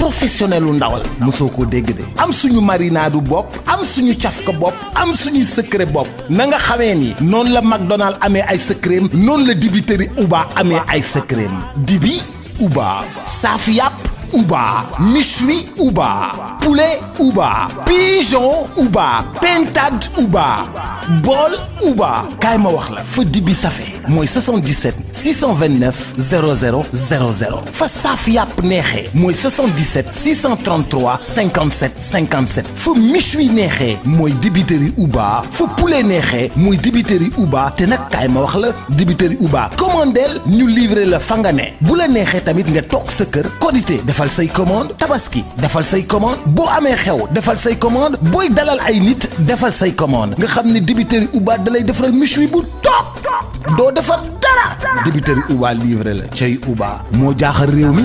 professionnel u ndawal mosoo ko dégg de am suñu marinade bopp am suñu cafka bopp am suñu secret bopp na nga xamee ni noonu la McDonald amee ay secret noonu la dibiteri Uba amee ay secret dibi Uba saaf yàpp Uba méchoui Uba poulet Uba pigeon Uba pintade Uba bool Uba kaay ma wax la fa dibi safe mooy 77 629 00 00 fa saaf yàpp neexee mooy 77 633 57 57 fa méchoui neexee mooy dibiteri Uba fa poulet neexee mooy dibiteri Uba te nag kaay ma wax la dibiteri Uba commandeel ñu livrer la fa nga ne bu la neexee tamit nga toog sa kër Korité defal say commande Tabaski defal say commande boo amee xew defal say commande booy dalal ay nit defal say commande nga xam ne dibiteri Uba dalay defaral méchoui bu toog doo defar dara dibiteri Uba livré la cay Uba moo jaaxal réew mi.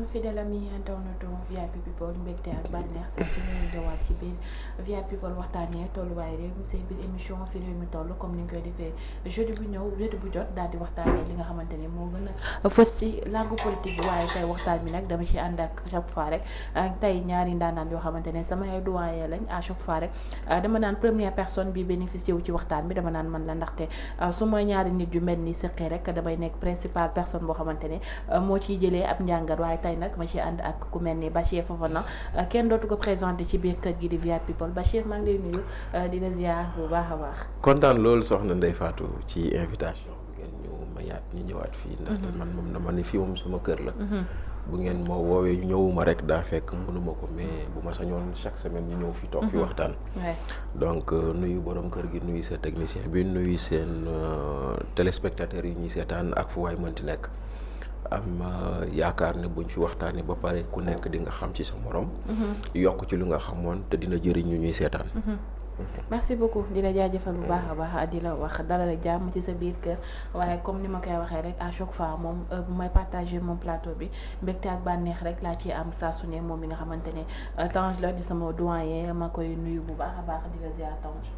fidèle ami internet VIP People mbégte ak bànneex saa su ñuy ñëwaat ci biir VIP People waxtaanee tolluwaay réew mi seen biir émission fi réew mi toll comme ni ñu koy defee jeudi bu jot daal di waxtaanee li nga xamante ni moo gën a fës ci langue politique bi waaye tey waxtaan bi nag dama ci ànd ak chaque fois rek tey ñaari ndaanaan yoo xamante ne sama ay doyen lañ à chaque fois rek dama naan première personne bi bénéficié wu ci waxtaan bi dama naan man la ndaxte su ma ñaari nit yu mel ni sëqee rek damay nekk principale personne boo xamante ne moo ciy jëlee ab njàngat waaye tey nag ma ci ànd ak ku mel ni Bachir Fofana kenn dootu ko présenté ci biir kër gi di VIP People Bachir maa ngi lay nuyu di la ziar bu baax a baax. kontaan loolu soxna Ndeye Fatou ci invitation bi ngeen ñu mayaat ñu ñëwaat fii. ndaxte man moom dama ni fii moom sama kër la. bu ngeen ma woowee ñëwuma rek daa fekk mënuma ko mais bu ma sañoon chaque semaine ñu ñëw fi toog fi waxtaan. donc nuyu borom kër gi nuyu sa technicien bi nuyu seen téléspectateurs yi ñuy seetaan ak fu waay mënti nekk. am yaakaar ne buñ fi waxtaanee ba pare ku nekk di nga xam ci sa morom. yokk ci lu nga xamoon te dina jëriñ ñu ñuy seetaan. merci beaucoup di la jaajëfal bu baax a baax di la wax dalal jàmm ci sa biir kër waaye comme ni ma koy waxee rek à chaque fois moom bu may partager moom plateau bi mbégte ak bànneex rek laa ci am saa su ne moom mi nga xamante ne Tange la di sama doyen ma koy nuyu bu baax a baax di la ziar Tange.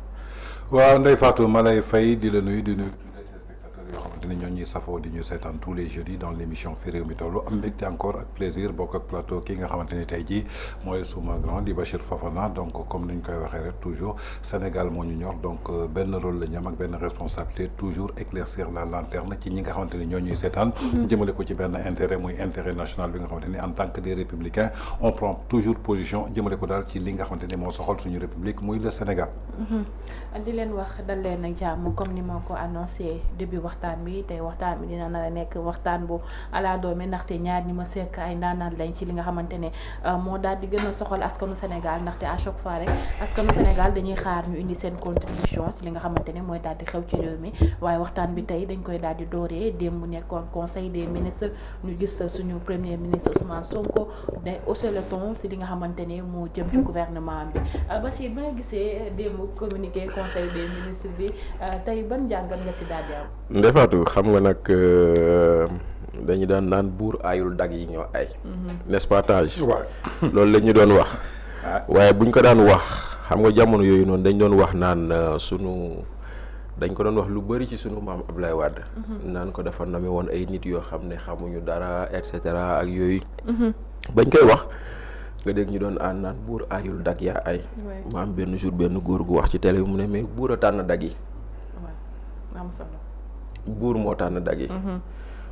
waaw Ndeye Fatou ma lay fay di la nuyu di nuyu yoo xamante ne ñoo ñuy safoo di ñu seetaan tous les jeudis dans l' émission Fi Réew mi Tollu am mbégte encore ak plaisir bokk ak plateau ki nga xamante ni tey jii mooy suma grand di Bachir Fofana donc comme ni ñu koy waxee rek toujours Sénégal moo ñu ñor donc benn rôle la ñu am ak benn responsabilité toujours éclaircir la lanterne ci ñi nga xamante ni ñoo ñuy seetaan. jëmale ko ci benn intérêt muy intérêt national bi nga xamante ni en tant que des républicains on prend toujours position jëmale ko daal ci li nga xamante ni moo soxal suñu république muy le Sénégal. di leen wax dal leen ak jàmm comme ni ma ko annoncé début waxtaan bi tey waxtaan bi dina nar a nekk waxtaan bu ala doome ndaxte ñaar ñi ma sekk ay ndaanaan lañ ci li nga xamante ne moo daal di gën a soxal askanu Sénégal ndaxte à chaque fois rek askanu Sénégal dañuy xaar ñu indi seen contribution ci li nga xamante ne mooy daal di xew ci réew mi waaye waxtaan bi tey dañ koy daal di dooree démb nekkoon conseil des ministres ñu gis suñu premier ministre Ousmane Sonko de hausser le ton ci li nga xamante ne moo jëm ci gouvernement bi Bachir ba nga gisee démb communiqué conseil des ministres bi tey ban jàngat nga ci daal di am. Ndeye Fatou xam nga nag dañu daan naan buur aayul dag yi ñoo ay. n'est-ce pas Tange. waaw loolu la ñu doon wax. waaye buñ ko daan wax xam nga jamono yooyu noonu dañ doon wax naan dañ ko doon wax lu bari ci sunu maam Abdoulaye Wade. naan ko dafa name woon ay nit yoo xam ne xamuñu dara et cetera ak yooyu. bañ koy wax nga dégg ñu doon naan buur aayul dag yaa ay. ma am benn jour benn góor gu wax ci télé bi mu ne mais buur a tànn dag yi. am solo. buur moo tànn dag yi.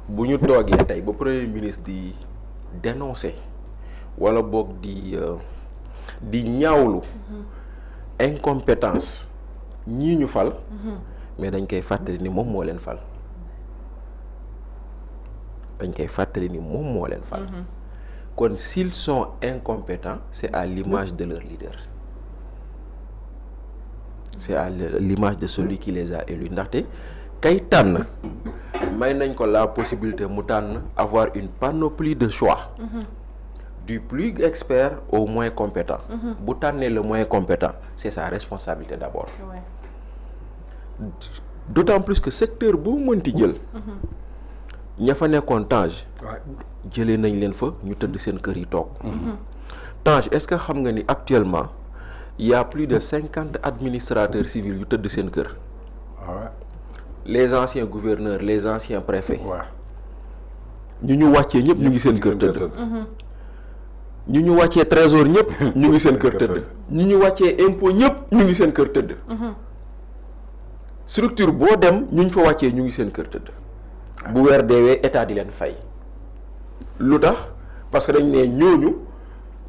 bu ñu toogee tey ba premier ministre di dénoncer wala boog di ñaawlu incompétence ñii ñu fal. mais dañ koy fàttali ni moom moo leen fal. dañ koy fàttali ni moom moo leen fal. kon s'ils sont incompétents c'est à l'image de leur leader. c'est à l'image de celui qui les a élus ndaxte kay tànn may nañ ko la possibilité mu tànn avoir une panoplie de choix. du plus expert au moins compétent. bu tànnee le moins compétent c'est sa responsabilité d'abord. d'autant plus que secteur boo mënti jël. ña fa nekkoon Tange. jëlee nañ leen fa ñu tëdd seen kër yi toog. Tange est-ce que xam nga ni actuellement il y a plus de 50 administrateurs civils yu tëdd seen kër. les anciens gouverneurs les anciens préfets. ñu wàccee ñëpp ñu ngi seen kër tëdd. ñu wàccee trésor ñëpp ñu ngi seen kër tëdd. ñu wàccee impôt ñëpp ñu ngi seen kër tëdd. structure boo dem ñu fa wàccee ñu ngi seen kër tëdd. bu weer deewee état di leen fay. lu tax parce que dañ ne ñooñu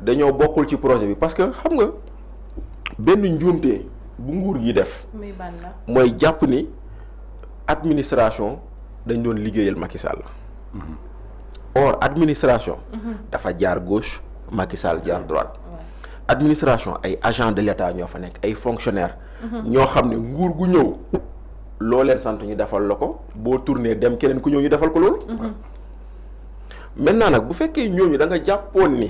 dañoo bokkul ci projet bi parce que xam nga benn njuumte bu nguur gi def. mooy jàpp ni administration dañ doon liggéeyal Macky Sall. or administration. dafa jaar gauche Macky Sall jaar droite. administration ay agents de l'État ñoo fa nekk ay fonctionnaires. ñoo xam ne nguur gu ñëw loo leen sant ñu defal la ko boo tourné dem keneen ku ñëw ñu defal ko loolu. maintenant nag bu fekkee ñooñu da nga jàppoon ni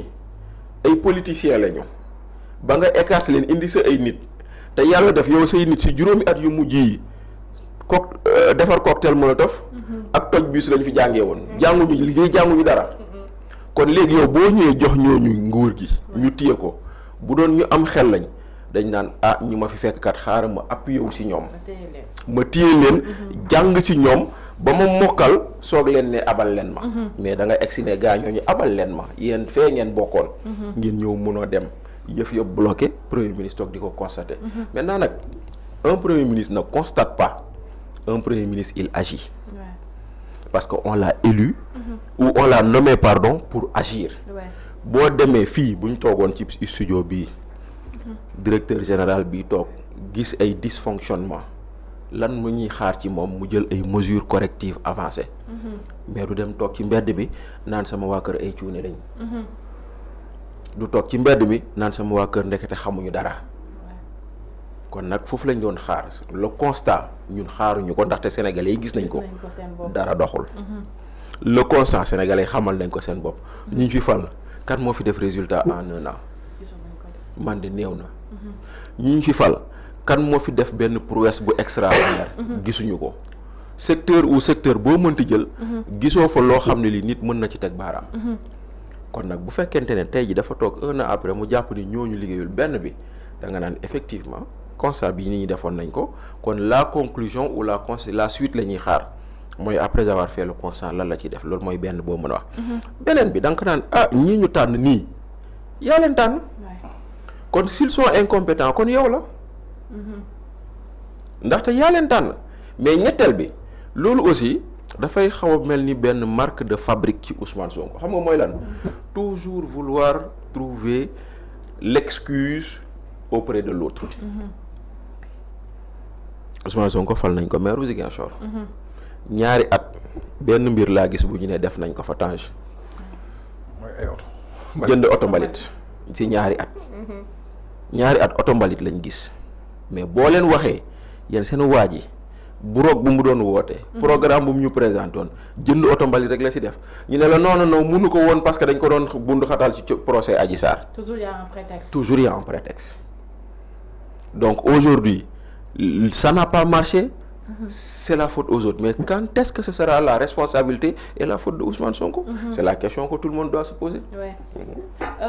ay politiciens lañu ba nga écarté leen indi sa ay nit te yàlla def yow say nit si juróomi at yu mujj yi defar cocktail molotov ak toj bus lañ fi jàngee woon. jànguñu liggéey jànguñu dara. kon léegi yow boo ñëwee jox ñooñu nguur gi. ñu téye ko bu doon ñu am xel lañ dañ naan ñu ma fi fekk kat xaaral ma appuyé wu si ñoom. ma téye leen jàng si ñoom. ba ma mokkal soog leen ne abal leen ma. mais da nga egsi ne gaa ñooñu abal leen ma yéen fee ngeen bokkoon. ngeen ñëw mënoo dem yëf yëpp bloqué premier ministre toog di ko constater. maintenant nag un premier ministre ne constate pas un premier ministre il agit. parce que on l'a élu. ou on l'a nommé pour agir. boo demee fii bu ñu toogoon ci studio bii. directeur général bii toog gis ay dysfonctionnement lan mu ñuy xaar ci moom mu jël ay mesures correctives avancées. mais du dem toog ci mbedd mi naan sama waa kër ay cuune lañ. du toog ci mbedd mi naan sama waa kër ndekete xamuñu dara. kon nag foofu lañ doon xaar le constat ñun xaaruñu ko ndaxte sénégalais yi gis nañ ko. dara doxul. le constat sénégalais xamal nañ ko seen bopp ñu fi fal kan moo fi def résultat en 1 an man de néew na ñi fi fal kan moo fi def benn prouesse bu extraordinaire gisuñu ko secteur ou secteur boo mënti jël gisoo fa loo xam ne li nit mën na ci teg baaraam kon nag bu fekkente ne tey ji dafa toog 1 an après mu jàpp ni ñooñu liggéeyul benn bi da nga naan effectivement constat bi nit ñi defoon nañ ko kon la conclusion ou la suite la ñuy xaar mooy après avoir fait le constat lan la ciy def loolu mooy benn boo mën a wax beneen bi da nga ko naan ñii ñu tànn nii yaa leen tànn kon s'ils sont incompétents kon yow la ndaxte yaa leen tànn mais ñetteel bi loolu aussi dafay xaw a mel ni benn marque de fabrique ci Ousmane Sonko xam nga mooy lan toujours vouloir trouver l'excuse auprès de l'autre Ousmane Sonko fal nañ ko maire Ziguinchor ñaari at benn mbir laa gis bu ñu ne def nañ ko fa Tange mooy ay oto jënd oto mbalit ci ñaari at oto mbalit lañ gis mais boo leen waxee yéen seen waa ji bu roog bu mu doon woote programme bu mu ñu présenté woon jënd oto mbalit rek la si def ñu ne la non mënu ko woon parce que dañ ko doon bundu xatal ci procès Adji Sarr toujours il y a un prétexte donc aujourd'hui ça n'a pas marché c'est la faute aux autres mais quand est-ce que ce sera la responsabilité et la faute de Ousmane Sonko c'est la question que tout le monde doit se poser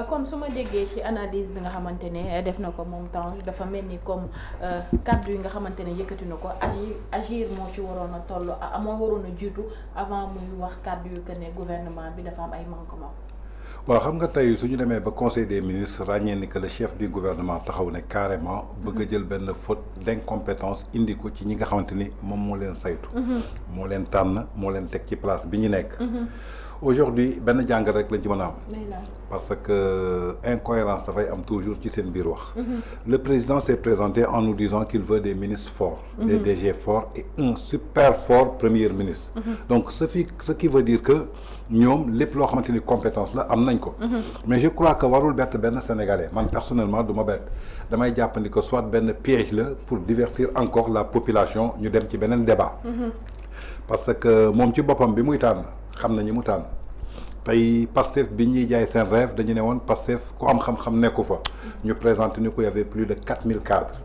comme su ma déggee ci analyse bi nga xamante ne def na ko moom Tange dafa mel ni comme kaddu yi nga xamante ne yëkkati na ko agir moo ci waroon a toll moo waroon a jiitu avant muy wax kaddu yu que ne gouvernement bi dafa am ay manquement waaw xam nga tey su ñu demee ba conseil des ministres ràññee ni que le chef du gouvernement taxaw ne carrément bëgg a jël benn faute d'incompétence indi ko ci ñi nga xamante ni moom moo leen saytu moo leen tànn moo leen teg ci place bi ñu nekk aujourd'hui benn jàngat rek lañ ci mën a am parce que incohérence dafay am toujours ci seen biir wax le président s'est présenté en nous disant qu'il veut des ministres forts des DG forts et un super fort premier ministre donc ce qui veut dire que ñoom lépp loo xamante ni compétence la am nañ ko mais je crois que warul bett benn sénégalais man personnellement du ma bett damay jàppandi que soit benn piège la pour divertir encore la population ñu dem ci beneen débat parce que moom ci boppam bi muy tànn xam na ñi mu tànn tey Pastef bi ñuy jaay seen rêve dañu ne woon Pastef ku am xam-xam nekku fa ñu présenté ni ko y avait plus de 4000 cadres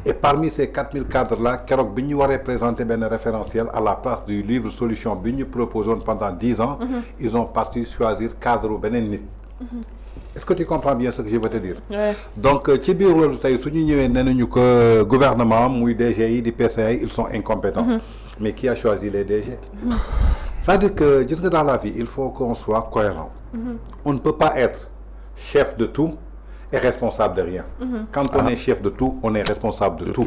et parmi ces 4000 cadres là keroog bi ñu waree présenter benn référentiel à la place du livre solution bi ñu proposé pendant 10 ans ils ont parti choisir cadre beneen nit est-ce que tu comprends bien ce que je veux te dire donc ci biir loolu tey su ñu ñëwee nee nañu que gouvernement muy DG yi di PCA ils sont incompétents mais qui a choisi les DG c'est-à-dire que gis nga dans la vie il faut qu'on soit cohérent on ne peut pas être chef de tout et responsable de rien quand on est chef de tout on est responsable de tout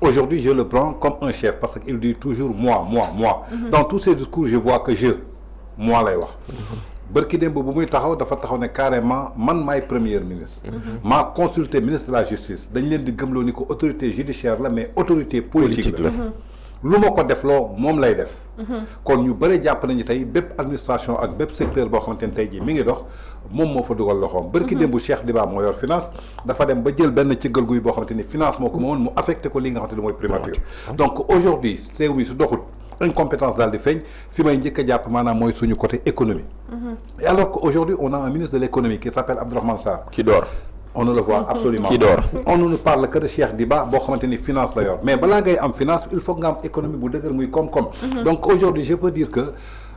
aujourd'hui je le prends comme un chef parce qu'il dit toujours moi dans tous ses discours je vois que moi lay wax bërki démb bu muy taxaw dafa taxaw ne carrément man maay premier ministre maa consulté ministre de la justice dañ leen di gëmloo ni ko autorité judiciaire la mais autorité politique la lu ma ko def loo moom lay def kon ñu bëri jàpp nañu tey bépp administration ak bépp secteur boo xamante ne tey jii mi ngi dox moom moo fa dugal loxoom bërki démb Cheikh Diba moo yor finance dafa dem ba jël benn ci gël guy boo xamante ni finance moo ko moomoon mu affecté ko li nga xamante ni mooy primature donc aujourd'hui réew mi su doxul incompétence daal di feeñ fi may njëkk a jàpp maanaam mooy suñu côté économie et alors qu'aujourd'hui on a un ministre de l'économie qui s'appelle Abdourahmane Sarr qui dort on ne le voit absolument qui dort on ne parle que de Cheikh Diba boo xamante ni finance la yor mais balaa ngay am finance il faut nga am économie bu dëgër muy koom-koom donc aujourd'hui je peux dire que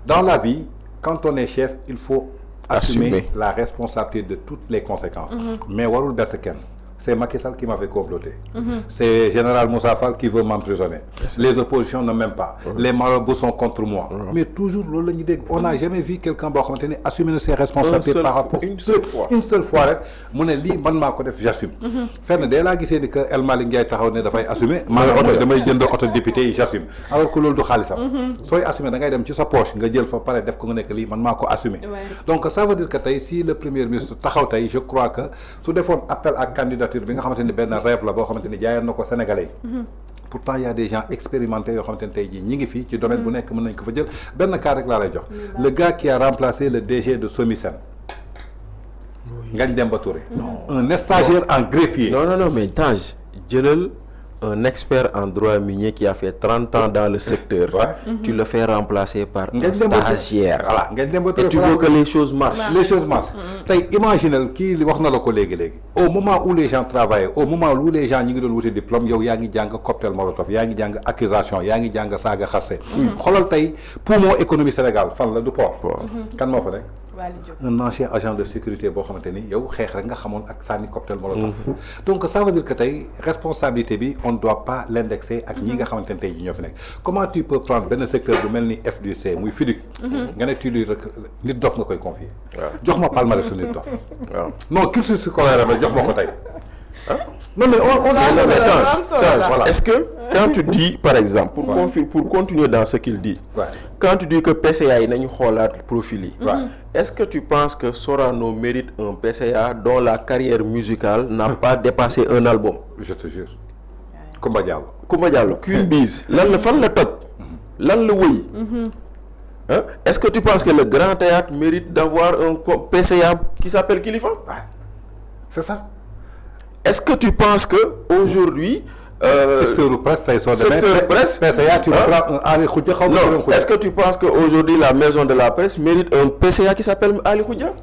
dans la vie quand on est chef il faut assumer la responsabilité de toutes les conséquences mais warul bett kenn c'est Macky Sall qui m'avait comploté c'est Général Moussa Fall qui veut m'emprisonner les oppositions ne m'aiment pas les marabouts sont contre moi mais toujours loolu la ñuy dégg on n'a jamais vu quelqu'un boo xamante ni assumer ses responsabilités par rapport une seule fois rek mu ne lii man maa ko def j'assume fenn dee laa gisee ni que El Malick Ndiaye taxaw ne dafay assumer maanaam oto damay jënd oto député yi j'assume alors que loolu du xaalisam sooy assumer da ngay dem ci sa poche nga jël fa pare def ko nga nekk lii man maa ko assumer donc ça veut dire que tey si le premier ministre taxaw tey je crois que su defoon appel à candidature bi nga xamante ni benn rêve la boo xamante ni jaayoon na ko Sénégalais yi pourtant il y a des gens expérimentés yoo xamante ni tey jii ñi ngi fii ci domaine bu nekk mën nañ ko fa jël benn cas rek laa lay jox le gars qui a remplacé le DG de Somisen Ngagne Demba Touré un stagiaire en greffier non mais Tange jëlal un expert en droit minier qui a fait 30 ans dans le secteur, tu le fais remplacer par un stagiaire. Voilà. Et tu veux que les choses marchent. Les choses marchent. Imaginez qu'il wax na la ko légui. Au moment où les gens travaillent, au moment où les gens ñi ngi doon wuté diplôme, yow yaa ngi jàng cocktail molotov, yaa ngi jàng accusation, yaa ngi jàng saaga xasse. Xolal tey poumon économie Sénégal fan la du port. Kan moo fa nekk? Un ancien agent de sécurité boo xamante ni yow xeex rek nga xamoon ak sànni cocktail molotov. Donc ça veut dire que tey responsabilité bi on ne doit pas l'indexer ak ñi nga xamante ni tey ji ñoo fi nekk. Comment tu peux prendre benn secteur bu mel ni FDC muy FIDIC. nga ne tu lui rek nit dof nga koy confier. jox ma palmarès su nit dof. non cursus scolaire la jox ma ko tey. Non mais voilà. Est-ce que quand tu dis par exemple pour continuer dans ce qu'il dit, quand tu dis que PCA yi nañu xoolaat profil yi, est-ce que tu penses que Sorano mérite un PCA dont la carrière musicale n'a pas dépassé un album? Je te jure. Coumba Diallo Queen Biz lan la fan la toj lan la wëy. Est-ce que tu penses que le Grand Théâtre mérite d'avoir un PCA qui s'appelle Kilifeu? C'est ça. Est-ce que tu penses que aujourd'hui secteur presse, PCA, tu prends Ali Khoudia. Non, est-ce que tu penses qu'aujourd'hui la maison de la presse mérite un PCA qui s'appelle Ali Khoudia?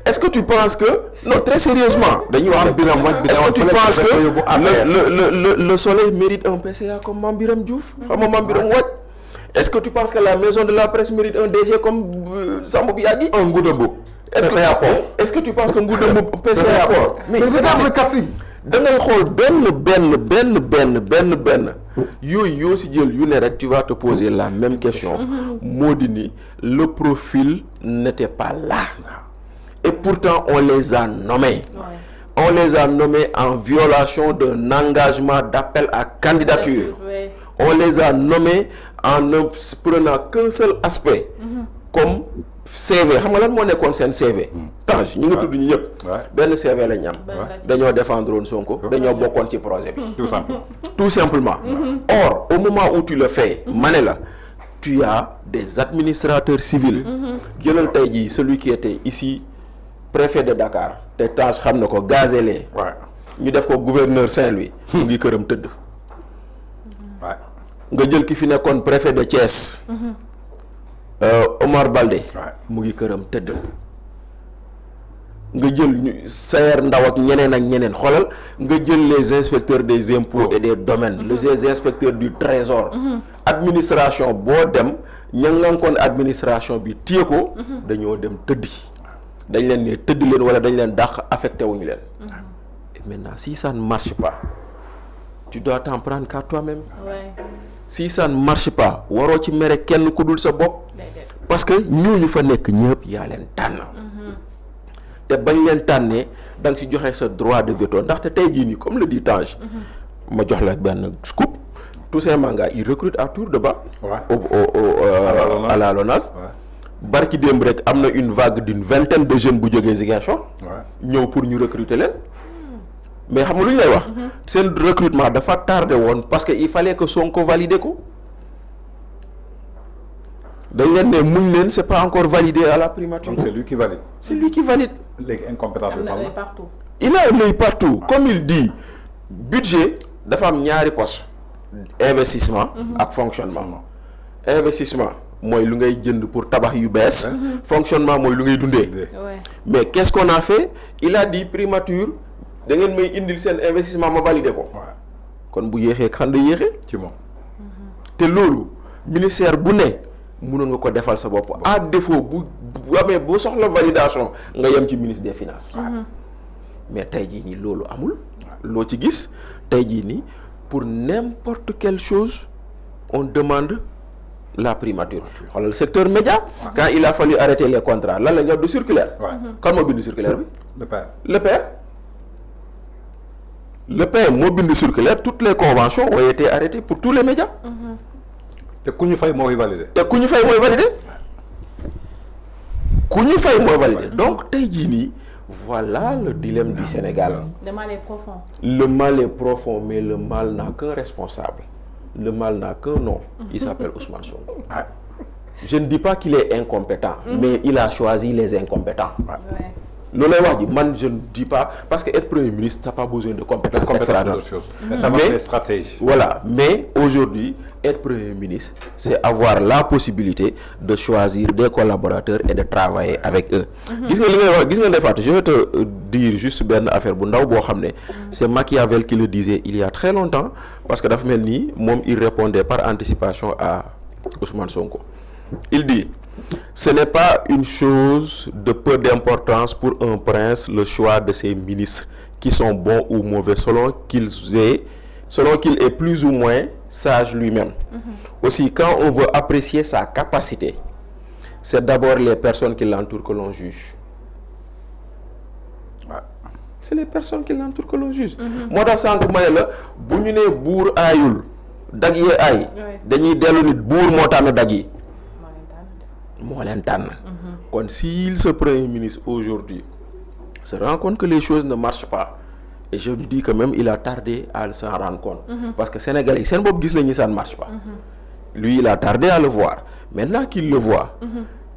Est-ce que tu penses que, non, très sérieusement, est-ce que tu penses que le Soleil mérite un PCA comme Mambiram Diouf? Est-ce que tu penses que la maison de la presse mérite un DG comme Sambou Biagui? Un Goudembo. Est-ce que tu penses que Goudembo PCA? Mais regarde le casting. Da ngay xool benn yooyu yoo si jël yu ne rek tu vas te poser la même question. moo di ni le profil n'était pas là et pourtant on les a nommés. On les a nommés en violation d'un engagement d'appel à candidature. On les a nommés en ne prenant qu'un seul aspect comme CV. Xam nga lan moo nekkoon seen CV. Tange ñu ngi tudd ñu ñëpp. benn CV la ñu am. dañoo défendre woon Sonko. dañoo bokkoon ci projet bi. Tout simplement. Or au moment où tu le fais mané la tu as des administrateurs civils. jëlal tey jii celui qui était ici préfet de Dakar te Tange xam na ko Gazélé. ñu def ko gouverneur Saint-Louis. mu ngi këram tëdd. nga jël ki fi nekkoon préfet de Thiès. Omar Baldé mu ngi këram tëdd. nga jël Sayer Ndaw ak ñeneen xoolal nga jël les inspecteurs des impôts et des domaines les inspecteurs du trésor. Administration boo dem ña ngankoon administration bi téye ko dañoo dem tëddi. dañ leen ne tëdd leen wala dañ leen dàq affecté wuñu leen. Et maintenant si ça ne marche pas tu dois t'en prendre qu'à toi-même. Si ça ne marche pas waroo ci mere kenn ku dul sa bopp. parce que ñooñu fa nekk ñëpp yaa leen tànn. te bañ leen tànnee da nga ci joxe sa droit de veto ndaxte tey jii nii comme le dit Tange. ma jox la benn scoop. Toussaint Manga il recrute à tour de bras. à la LONASE. barki démb rek am na une vague d'une vingtaine de jeunes bu jógee Ziguinchor. ñëw pour ñu recruter leen. mais xam nga lu ñu lay wax. seen recrutement dafa tardé woon parce que il fallait que Sonko valide ko. dañ leen ne muñ leen c'est pas encore validé à la primature. Donc c'est lui qui valide. C'est lui qui valide. Léegi incompétence bi fan la. Il a un œil partout. Comme il dit budget dafa am ñaari poste investissement ak fonctionnement. Investissement mooy lu ngay jënd pour tabax yu bees. Fonctionnement mooy lu ngay dundee. Mais qu'est-ce qu'on a fait? Il a dit primature da ngeen may indil seen investissement ma valider ko. kon bu yéexee kan la yéexee. ci moom. te loolu ministère bu ne mënoon nga ko defal sa bopp à défaut bu amee boo soxla validation nga yem ci ministre des finances. mais tey jii nii loolu amul. loo ci gis tey jii nii pour n'importe quelle chose on demande la primature. xoolal secteur média. quand il a fallu arrêter les contrats lan la ñu wax du circulaire. kan moo bind circulaire bi. Le PM moo bind circulaire toutes les conventions ont été arrêtées pour tous les médias. te ku ñu fay mooy validé. Donc tey jii nii voilà le dilemme du Sénégal. Le mal est profond. Le mal est profond mais le mal n'a qu'un responsable. Le mal n'a qu'un nom. Il s'appelle Ousmane Sonko. Je ne dis pas qu'il est incompétent, mais il a choisi les incompétents. loolu lay wax ji man je ne dis pas parce que être premier ministre t'as pas besoin de compétences extraordinaires. Mais ça va des stratégies. Voilà, mais aujourd'hui être premier ministre c'est avoir la possibilité de choisir des collaborateurs et de travailler avec eux. Gis nga li ngay wax gis nga Ndeye Fatou je vais te dire juste benn affaire bu ndaw boo xam ne c'est Machiavel qui le disait il y a très longtemps parce que dafa mel nii moom il répondait par anticipation à Ousmane Sonko. Il dit ce n'est pas une chose de peu d'importance pour un prince le choix de ses ministres qui sont bons ou mauvais selon qu'il est plus ou moins sage lui-même. Aussi, quand on veut apprécier sa capacité, c'est d'abord les personnes qui l'entourent que l'on juge. C'est les personnes qui l'entourent que l'on juge. Moo tax sànq ma ne la bu ñu nee buur aayul dag yee aay dañuy dellu nit buur moo tànn dag yi moo leen tànn. Kon s'il se premier ministre aujourd'hui se rend compte que les choses ne marchent pas et je me dis que même il a tardé à s'en rendre compte. Parce que Sénégalais yi seen bopp gis nañu ça ne marche pas. Lui il a tardé à le voir maintenant qu'il le voit.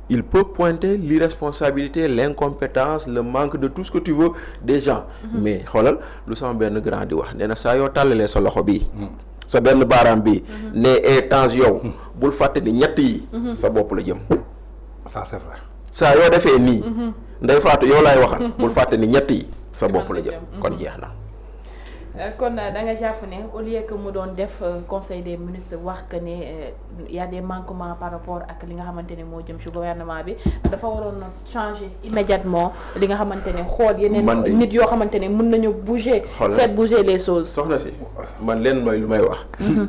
Il peut pointer l'irresponsabilité, l'incompétence, le manque de tout ce que tu veux des gens. Mais xoolal lu sama benn grand di wax nee na saa yoo tàllalee sa loxo bii. sa benn baaraam bii. ne temps yow. bul fàtte ni ñett yi. sa bopp la jëm. Ça c'est vrai. saa yoo defee nii. Ndeye Fatou yow laay waxal. bul fàtte ni ñett yi sa bopp la jëm. kon jeex na. kon da nga jàpp ne au lieu que mu doon def conseil des ministres wax que ne y a des manquements par rapport ak li nga xamante ne moo jëm ci gouvernement bi dafa waroon na changer immédiatement li nga xamante ne xool yeneen nit yoo xamante ne mën nañu bouger. faire bouger les choses. soxna si man leen mooy lu may wax.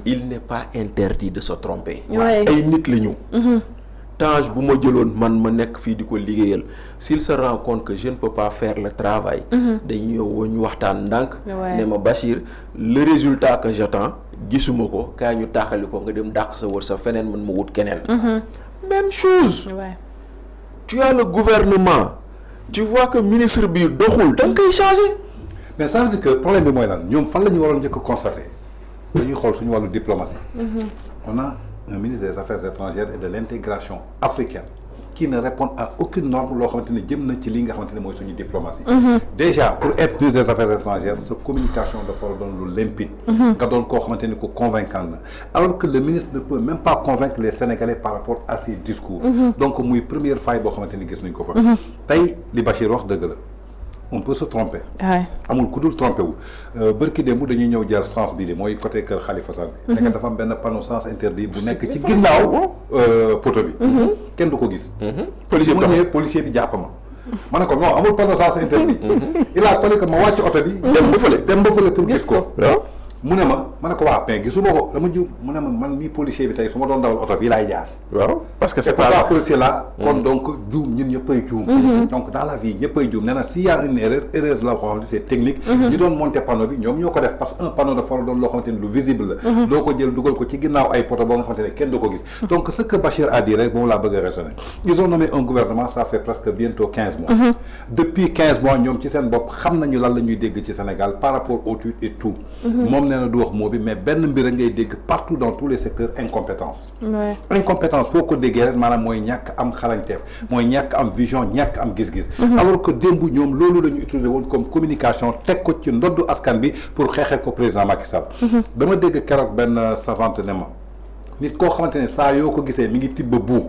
il n'est pas interdit de se tromper. ay nit la ñu. Tange bu ma jëloon man ma nekk fii di ko liggéeyal s'il se rend compte que je ne peux pas faire le travail. dañuy ñëw ñu waxtaan ndànk. ne ma Bachir le résultat que j'attends gisuma ko kaa ñu taaxali ko nga dem dàq sa wër sa feneen man ma wut keneen. même chose. tu as le gouvernement tu vois que ministre bi doxul da nga koy changer. mais ça veut dire que problème bi mooy lan ñoom fan la ñu waroon njëkk a constater dañuy xool suñu wàllu diplomatie. on a un ministre des Affaires étrangères et de l'intégration africaine qui ne répond à aucune norme loo xamante ne jëm na ci li nga xamante ne mooy suñu diplomatie. Déjà pour être ministre des Affaires étrangères sa communication dafa war a doon lu limpide. nga doon koo xamante ni ko convaincant na alors que le ministre ne peut même pas convaincre les Sénégalais par rapport à ses discours. Donc muy première faille boo xamante ni gis nañ ko fa. Tey li Bachir wax dëgg la. On peut se tromper. amul ku dul trompé wu. bërki démb dañuy ñëw jaar sens bii de mooy côté kër Khalifa Sall bi. nekk dafa am benn panneau sens interdit bu nekk ci ginnaaw poto bi. kenn du ko gis. policier bi ñëwee policier bi jàpp ma ne ko non amul panneau sens interdit. il a fallu que ma wàcc oto bi. dem ba fële pour gis ko. mu ne ma ne ko waaw mais gisuma ko dama jub mu ne ma man mii policier bi tey su ma doon dawal oto bii laay jaar. waaw parce que c'est pas policier là. kon donc juum ñun ñëppay juum. donc dans la vie ñëppay juum nee na s'il y a une erreur la ko xamante c'est technique. ñu doon monter panneau bi ñoom ñoo ko def parce que un panneau dafa doon loo xamante ni lu visible la. doo ko jël dugal ko ci ginnaaw ay poto boo nga xamante ne kenn du ko gis. donc ce que Bachir a dit rek moom laa bëgg a raisonner ils ont nommé un gouvernement ça fait presque bientôt 15 mois. Depuis 15 mois ñoom ci seen bopp xam nañu lan la ñuy dégg ci Sénégal par rapport au tout et tout. moom nee na du wax moo bi mais benn mbir ngay dégg partout dans tous les secteurs incompétence. Incompétence foo ko déggee rek maanaam mooy ñàkk am xarañteef mooy ñàkk am vision ñàkk am gis-gis. alors que démb ñoom loolu la ñu utiliser woon comme communication teg ko ci ndoddu askan bi pour xeexee ko président Macky Sall. dama dégg keroog benn savante ne ma nit koo xamante ne saa yoo ko gisee mi ngi tibb bu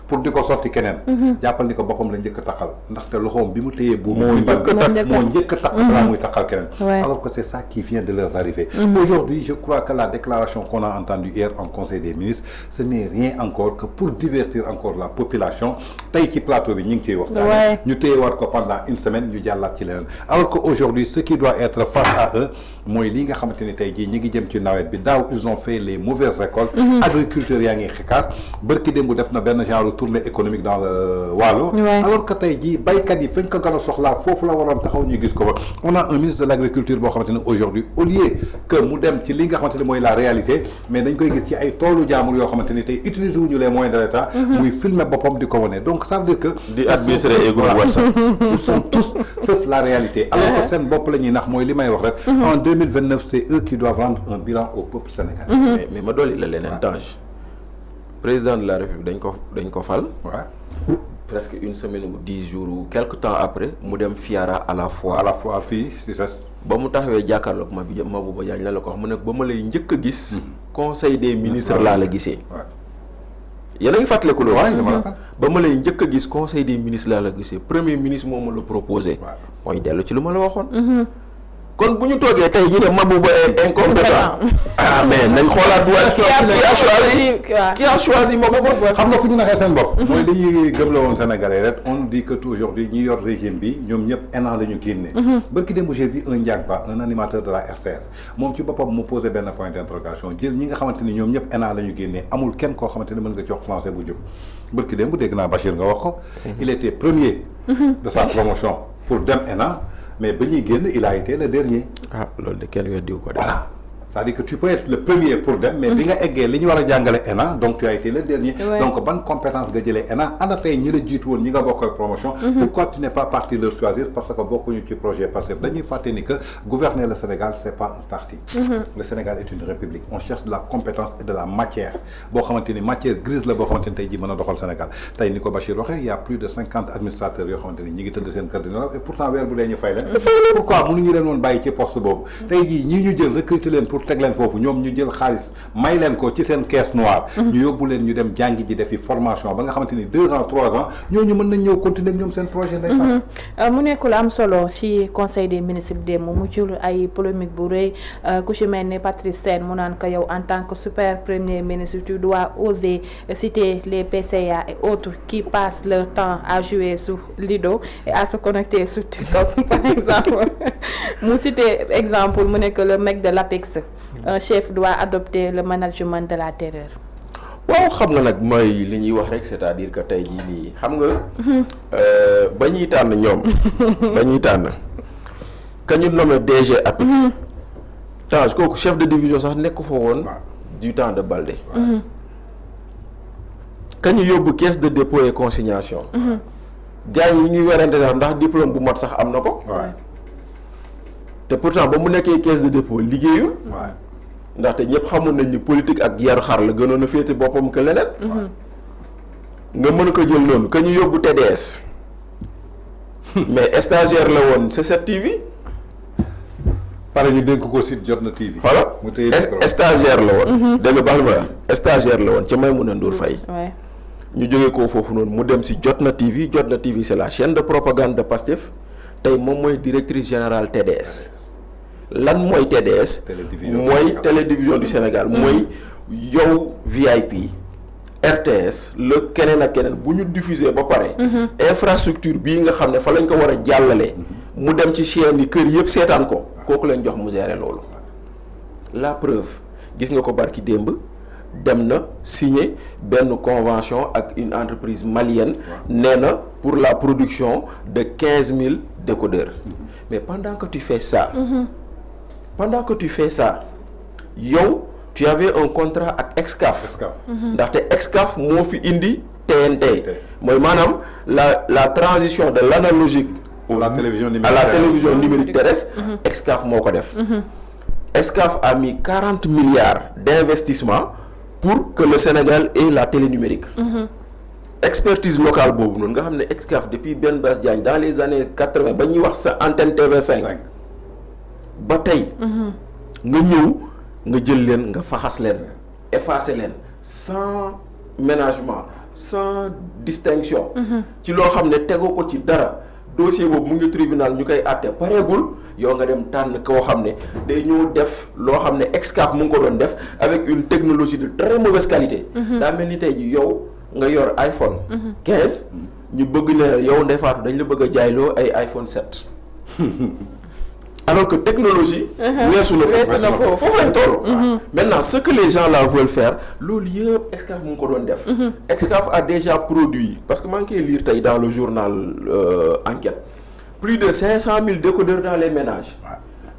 pour di ko sotti keneen. jàppal ni ko boppam la njëkk a taxal ndaxte loxoom bi mu téyee bu moo njëkk a tax balaa muy taxal keneen. alors que c'est ça qui vient de leur arriver. Aujourd'hui je crois que la déclaration qu'on a entendue hier en conseil des ministres ce n'est rien encore que pour divertir encore la population tey ci plateau bi ñu ngi ciy waxtaan. ñu téye war ko pendant une semaine ñu jàllaat ci leneen alors que aujourd'hui ce qui doit être face à eux mooy li nga xamante ni tey jii ñi ngi jëm ci nawet bi daaw ils ont fait les mauvaises récoltes. agriculteurs yaa ngi xikaas bërki démb def na benn genre tournée économique dans le Waalo. Alors que tey jii baykat yi fañ ko gën a soxlaa foofu la waroon taxaw ñu gis ko ba on a un ministre de l'agriculture boo xamante ne aujourd'hui au lieu que mu dem ci li nga xamante ne mooy la réalité mais dañ koy gis ci ay toolu jaamur yoo xamante ni tey utiliser wuñu les moyens de l'État. muy filmer boppam di ko wane donc ça veut dire que. di administrer ay groupe WhatsApp. ils sont tous sauf la réalité. alors que seen bopp la ñuy nax mooy li may wax rek. en 2029 c'est eux qui doivent rendre un bilan au peuple sénégalais. mais ma dolli la leneen Tange président de la République dañ ko fal. presque une semaine ou 10 jours ou quelque temps après mu dem Fiara à la fois fii si ses ba mu taxawee jàkkaarloog Mabouba Diagne la ko wax mu ne ba ma lay njëkk a gis conseil des ministres laa la gisee yéen a ngi fàttaliku loolu ba ma lay njëkk a gis conseil des ministres laa la gisee premier ministre moo ma la proposé mooy dellu ci lu ma la waxoon kon bu ñu toogee tey ñu ne Mabouba est incompétent mais nañ xoolaat qui a choisi Mabouba. xam nga fu ñu naxee seen bopp. mooy li ñuy gëm la woon Sénégalais rek on dit que aujourd'hui ñi yor régime bi ñoom ñëpp ENA la ñu génne. barki démb j'ai vu un Ndiak Ba un animateur de la RTS moom ci boppam mu posé benn point d'interrogation jël ñi nga xamante ni ñoom ñëpp ENA la ñu génnee amul kenn koo xamante ni mën nga jox français bu jub barki démb dégg naa Bachir nga wax ko. il était premier. de sa promotion pour dem ENA. mais ba ñuy génn il a été le dernier. ah loolu de kenn weddiwu ko de. voilà c'est-à-dire que tu peux être le premier pour dem. mais bi nga eggee li ñu war a jàngale ENA donc tu as été le dernier. donc ban compétence nga jëlee ENA ana tey ñi la jiitu woon ñi nga bokkal promotion. pourquoi tu n'es pas parti leur choisir parce que bokkuñu ci projet Pastef dañuy fàtte ni que gouverner le Sénégal c'est pas un parti. le Sénégal est une république on cherche de la compétence et de la matière boo xamante ni matière grise la boo xamante ni tey jii mën a doxal Sénégal tey ni ko Bachir waxee y a plus de 50 administrateurs yoo xamante ni ñi ngi tëdd seen kër di nelaw et pourtant weer bu dee ñu fay leen. pourquoi mënuñu leen woon bàyyi ci poste boobu. tey jii ñii ñu jël recruter leen pour teg leen foofu ñoom ñu jël xaalis may leen ko ci seen caisse noire. ñu yóbbu leen ñu dem jàngi ji defi formation ba nga xamante ni 2 ans 3 ans ñooñu mën nañ ñëw continuer ak ñoom seen projet. mu nekk lu am solo ci conseil des ministres bi démb mu jur ay polémique bu rëy ku ci mel ni Patrice Sène mu naan ko yow en tant que super premier ministre tu dois oser citer les PCA et autres qui passent leur temps à jouer sur Lido et à se connecter sur TikTok par exemple mu cité exemple mu nekk le mec de l'APEX un chef doit adopter le management de la terreur. waaw xam nga nag mooy li ñuy wax rek c'est-à-dire que tey jii nii xam nga ba ñuy tànn ñoom ba ñuy tànn ka ñu nommé DG APEX Tange kooku chef de division sax nekk fa woon du temps de Baldé ka ñu yóbbu caisse de dépôt et consignation gars yi ñuy werante sax ndax diplôme bu mat sax am na ko te pourtant ba mu nekkee caisse de dépôt liggéeyul ndaxte ñëpp xamul nañ ni politique ak yaru xar la gënoon a féete boppam que leneen. nga mën ko jël noonu que ñu yóbbu TDS. mais stagiaire la woon C7 TV. pare ñu dénk ko site Jotna TV. voilà stagiaire la woon. dégg nga baax na stagiaire la woon ca Maïmouna Ndour Faye. ñu jógee ko foofu noonu mu dem si Jotna TV Jotna TV c'est la chaîne de propagande de Pastef tey moom mooy directrice générale TDS. lan mooy TDS mooy télédivision du Sénégal mooy yow VIP RTS le keneen ak keneen bu ñu diffuser ba pare infrastructure bii nga xam ne fa lañ ko war a jàllale mu dem ci chaîne yi kër yëpp seetaan ko kooku lañ jox mu gérer loolu la preuve gis nga ko barki démb dem na signer benn convention ak une entreprise malienne nee na pour la production de 15 000 décodeurs mais pendant que tu fais ça yow tu avais un contrat ak Excaf ndaxte Excaf moo fi indi TNT mooy maanaam la transition de l'analogique à la télévision numérique terrestre Excaf moo ko def Excaf a mis 40 milliards d'investissement pour que le Sénégal ait la télé numérique expertise locale boobu noonu nga xam ne Excaf depuis Ben Bass Diagne dans les années 80 ba ñuy wax sa antenne TV5 ba tey nga ñëw nga jël leen nga faxas leen effacer leen sans ménagement sans distinction ci loo xam ne tegoo ko ci dara dossier boobu mu ngi tribunal ñu koy àtte pareegul yow nga dem tànn koo xam ne day ñëw def loo xam ne Excaf mu ngi ko doon def avec une technologie de très mauvaise qualité daa mel ni tey ji yow nga yor iPhone 15 ñu bëgg leen yow Ndeye Fatou dañ la bëgg a jaayloo ay iPhone 7 alors que technologie weesu na foofu lañ toll maintenant ce que les gens là veulent faire loolu yëpp Excaf mu ngi ko doon def Excaf a déjà produit parce que maa ngi koy lire tey dans le journal Enquête plus de 500 000 décodeurs dans les ménages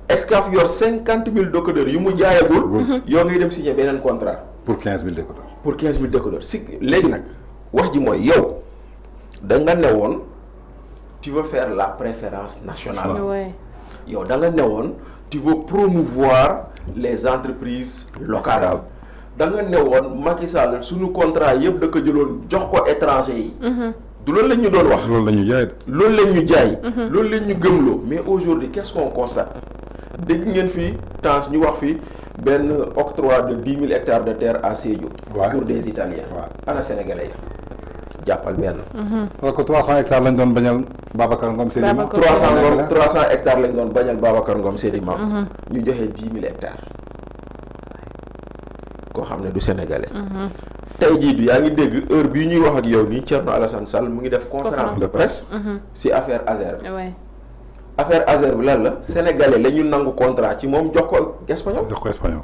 Excaf yor 50 000 décodeurs yu mu jaayagul yow ngay dem signer beneen contrat pour 15 000 décodeurs pour 15 000 décodeurs si léegi nag wax ji mooy yow da nga ne woon tu veux faire la préférence nationale yow da nga ne woon tu veux promouvoir les entreprises locales da nga ne woon Macky Sall suñu contrat yëpp da ko jëloon jox ko étranger yi du loolu lañ ñu doon wax. loolu la ñu jaay. loolu lañ ñu jaay. loolu lañ ñu gëmloo mais aujourd'hui qu'est-ce qu'on constate dégg ngeen fii temps ñu wax fii benn octroi de 10 000 hectares de terre à Sédhiou. pour des Italiens. ana sénégalais yi jàppal benn. parce que 300 hectares lañ doon bañal Babacar Ngom Sedima. 300 hectares lañ doon bañal Babacar Ngom Sedima. ñu joxe 10 000 hectares. koo xam ne du sénégalais. tey jii bi yaa ngi dégg heure bii ñuy wax ak yow nii Thierno Alassane Sall mu ngi def conférence de presse. si affaire Azer bi. affaire Azer bi lan la sénégalais la ñu nangu contrat ci moom jox ko espagnol. jox ko espagnol.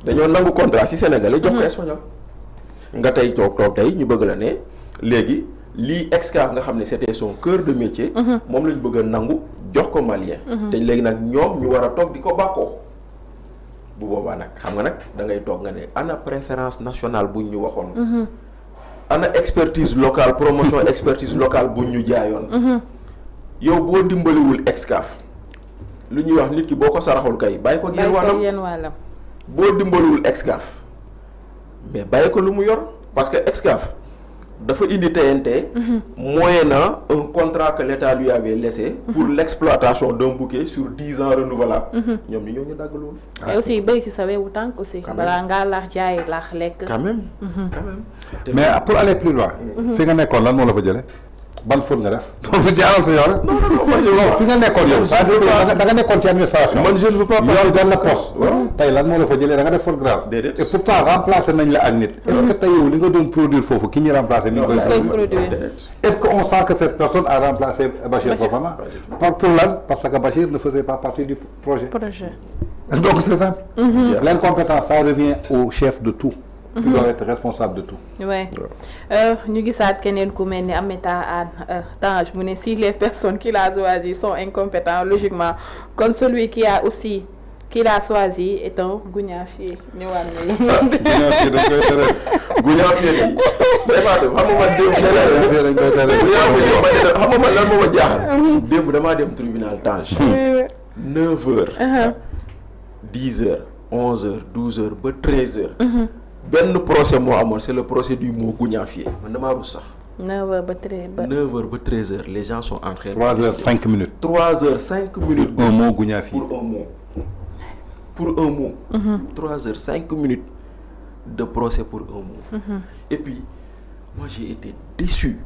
dañoo nangu contrat ci sénégalais jox ko espagnol. nga tey toog tey ñu bëgg la ne léegi lii Excaf nga xam ne c'était son cœur de métier. moom lañ bëgg a nangu jox ko malien. te léegi nag ñoom ñu war a toog di ko bàkkoo. bu boobaa nag xam nga nag da ngay toog nga ne ana préférence nationale buñ ñu waxoon. ana expertise locale promotion expertise locale buñ ñu jaayoon. yow boo dimbaliwul Excaf lu ñuy wax nit ki boo ko saraxul kay bàyyi ko génn wàllam boo dimbaliwul Excaf mais bàyyi ko lu mu yor parce que Excaf dafa indi TNT. moyennant un contrat que l'État lui avait laissé. pour l'exploitation d'un bouquet sur 10 ans renouvelable. ñoom ñu ñëw ñu dagg loolu. et aussi béy ci sa wewu tànk aussi. balaa ngaa laax jaay laax lekk. quand même. quand même. mais pour aller plus loin. fi nga nekkoon lan moo la fa jëlee. ban fóot nga def. donc jaaral sa yow rek. non fi nga nekkoon yow. da nga nekkoon ci administration. man je ne veux pas yow benn poste. tey lan moo la fa jëlee da nga def faute grave. déedéet et pourtant remplacé nañ la ak nit. est-ce que tey yow li nga doon produire foofu ki ñu remplacé. ni ñu koy produire. est-ce que on sent que cette personne a remplacé Bachir Fofana. pour lan parce que Bachir ne faisait pas partie du projet. donc c'est simple. L'incompétence ça revient au chef de tout. qui doit être responsable de tout. oui ñu gisaat keneen ku mel ni Ameta Tange mu ne si les personnes qu'il a choisies sont incompétentes logiquement kon celui qui a choisi est un gougnafier ñëwaat na gougnafier dañ koy tere. gougnafier yi vraiment xam nga man lan moo ma jaaxal. démb damaa dem tribunal Tange. 9h. 10h 11h 12h ba 13h. benn procès moo amoon c'est le procès du mot gougnafier man damaa rus sax. 9h ba 13h les gens sont en train. 3h 5 minutes. 3h 5 minutes. un mot gougnafier pour un mot. 3h 5 minutes de procès pour un mot. Et puis moi j'ai été déçu.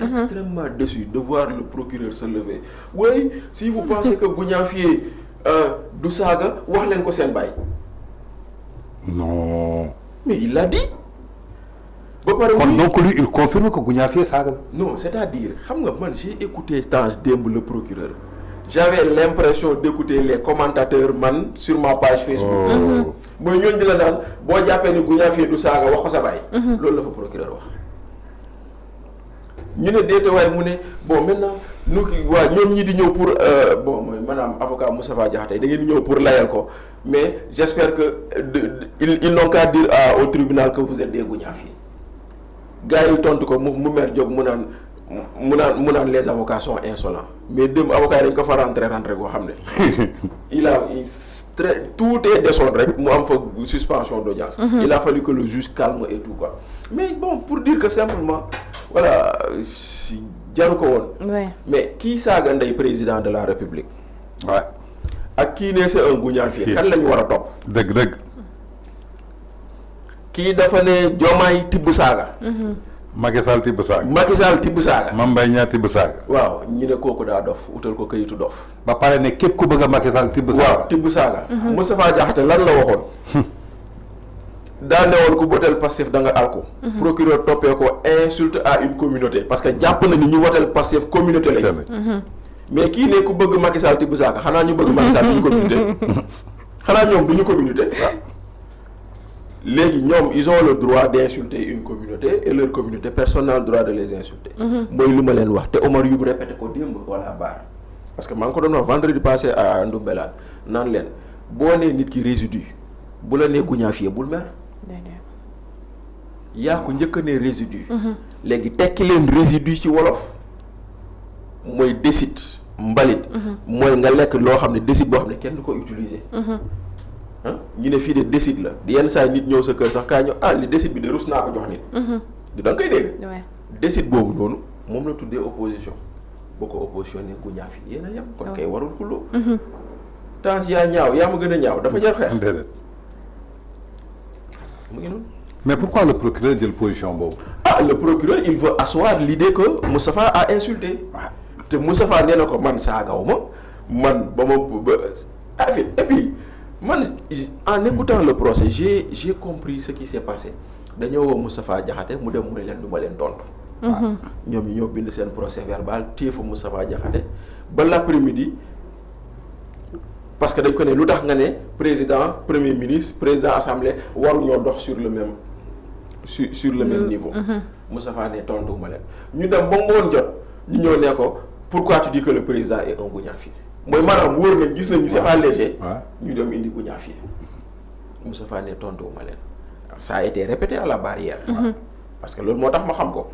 Extrêmement déçu de voir le procureur se lever. Oui, si vous pensez que gougnafier du saaga wax leen ko seen baay. Non. Mais il l'a dit. Donc lui, il confirme que Gougnafier saaga. Non, c'est-à-dire, j'ai écouté Tange démb le procureur. J'avais l'impression d'écouter les commentateurs sur ma page Facebook. Moi, ñooñu di la naan boo jàppee ni Gougnafier du saaga wax ko sa baay. loolu la fa procureur wax. ñu ne déete waaye mu ne bon maintenant nu ki waa ñoom ñi di ñëw pour bon mooy maanaam avocat Moustapha Diakhaté da ngeen di ñëw pour layal ko mais j'espère que ils n'ont qu'à dire au tribunal que vous êtes des gougnafiers gars yi tontu ko mu mer jóg mu naan les avocats sont insolents mais dem avocat yi dañ ko fa rentré koo xam ne tout est désordre rek mu am fa suspension d'audience. Il a fallu que le juge calme et tout quoi mais bon pour dire que simplement voilà jaru ko woon. mais kii saaga ndey président de la république. waaw ak kii ne c'est un gougnafier. kan la ñu war a topp. dëgg. kii dafa ne Diomaye tibb saaga. Macky Sall tibb saaga. Mame Mbaye Niang tibb saaga. waaw ñu ne kooku daa dof utal ko këyitu dof. ba pare ne képp ku bëgg a Macky Sall tibb saaga. waaw tibb saaga. Moustapha Diakhaté lan la waxoon. daa ne woon ku votel Pastef da nga alko procureur toppee ko insulte à une communauté parce que jàpp na ni ñu votel Pastef communauté lañ. mais kii ne ku bëgg Macky Sall tibb saaga xanaa ñu bëgg Macky Sall duñu communauté xanaa ñoom duñu communauté. léegi ñoom ils ont le droit d'insulter une communauté et leur communauté personne n'a le droit de les insulter. mooy li ma leen wax te Omar Youm répété ko démb wala baar parce que maa ngi ko doon wax vendredi passé à Ndoumbelane naan leen boo nee nit ki résidu bu la nee gougnafier bul mer. yaa ko njëkk a ne résidu. léegi tekki leen résidu ci wolof mooy décide mbalit. mooy nga lekk loo xam ne décide boo xam ne kenn du ko utiliser. ñu ne fii de décide la yenn saa nit ñëw sa kër sax kaa ñëw li décide bi de rus naa ko jox nit. da nga koy dégg. Ouais. décide boobu noonu moom la tuddee opposition boo ko oppositionné ku ñaaw fi yéen a yem. kon kay warul xuloo. temps yaa ñaaw yaa ma gën a ñaaw dafa jar xeex. déedéet. mu ngi noonu. mais pourquoi le procureur jël position boobu. ah le procureur il veut asseoir l'idée que Moustapha a insulté. te Moustapha nee na ko man saagaw ma man ba ma ba et puis man en écoutant le procès j'ai compris ce qui s'est passé dañoo woo Moustapha Diakhaté mu dem mu ne leen du ma leen tontu. ñoom ñi ñoo bind seen procès verbal téye fa Moustapha Diakhaté ba l'après-midi parce que dañ ko ne lu tax nga ne président premier ministre président assemblée waruñoo dox sur le même sur le même niveau. Moustapha ne tontuwuma leen ñu dem ba mu woon jot ñu ñëw ne ko pourquoi tu dis que le président est un goujaafier mooy maanaam wóor nañ gis nañu c'est pas léger. ñu dem indi goujaafier Moustapha ne tontuwuma leen. ça a été répété à la barrière. parce que loolu moo tax ma xam ko.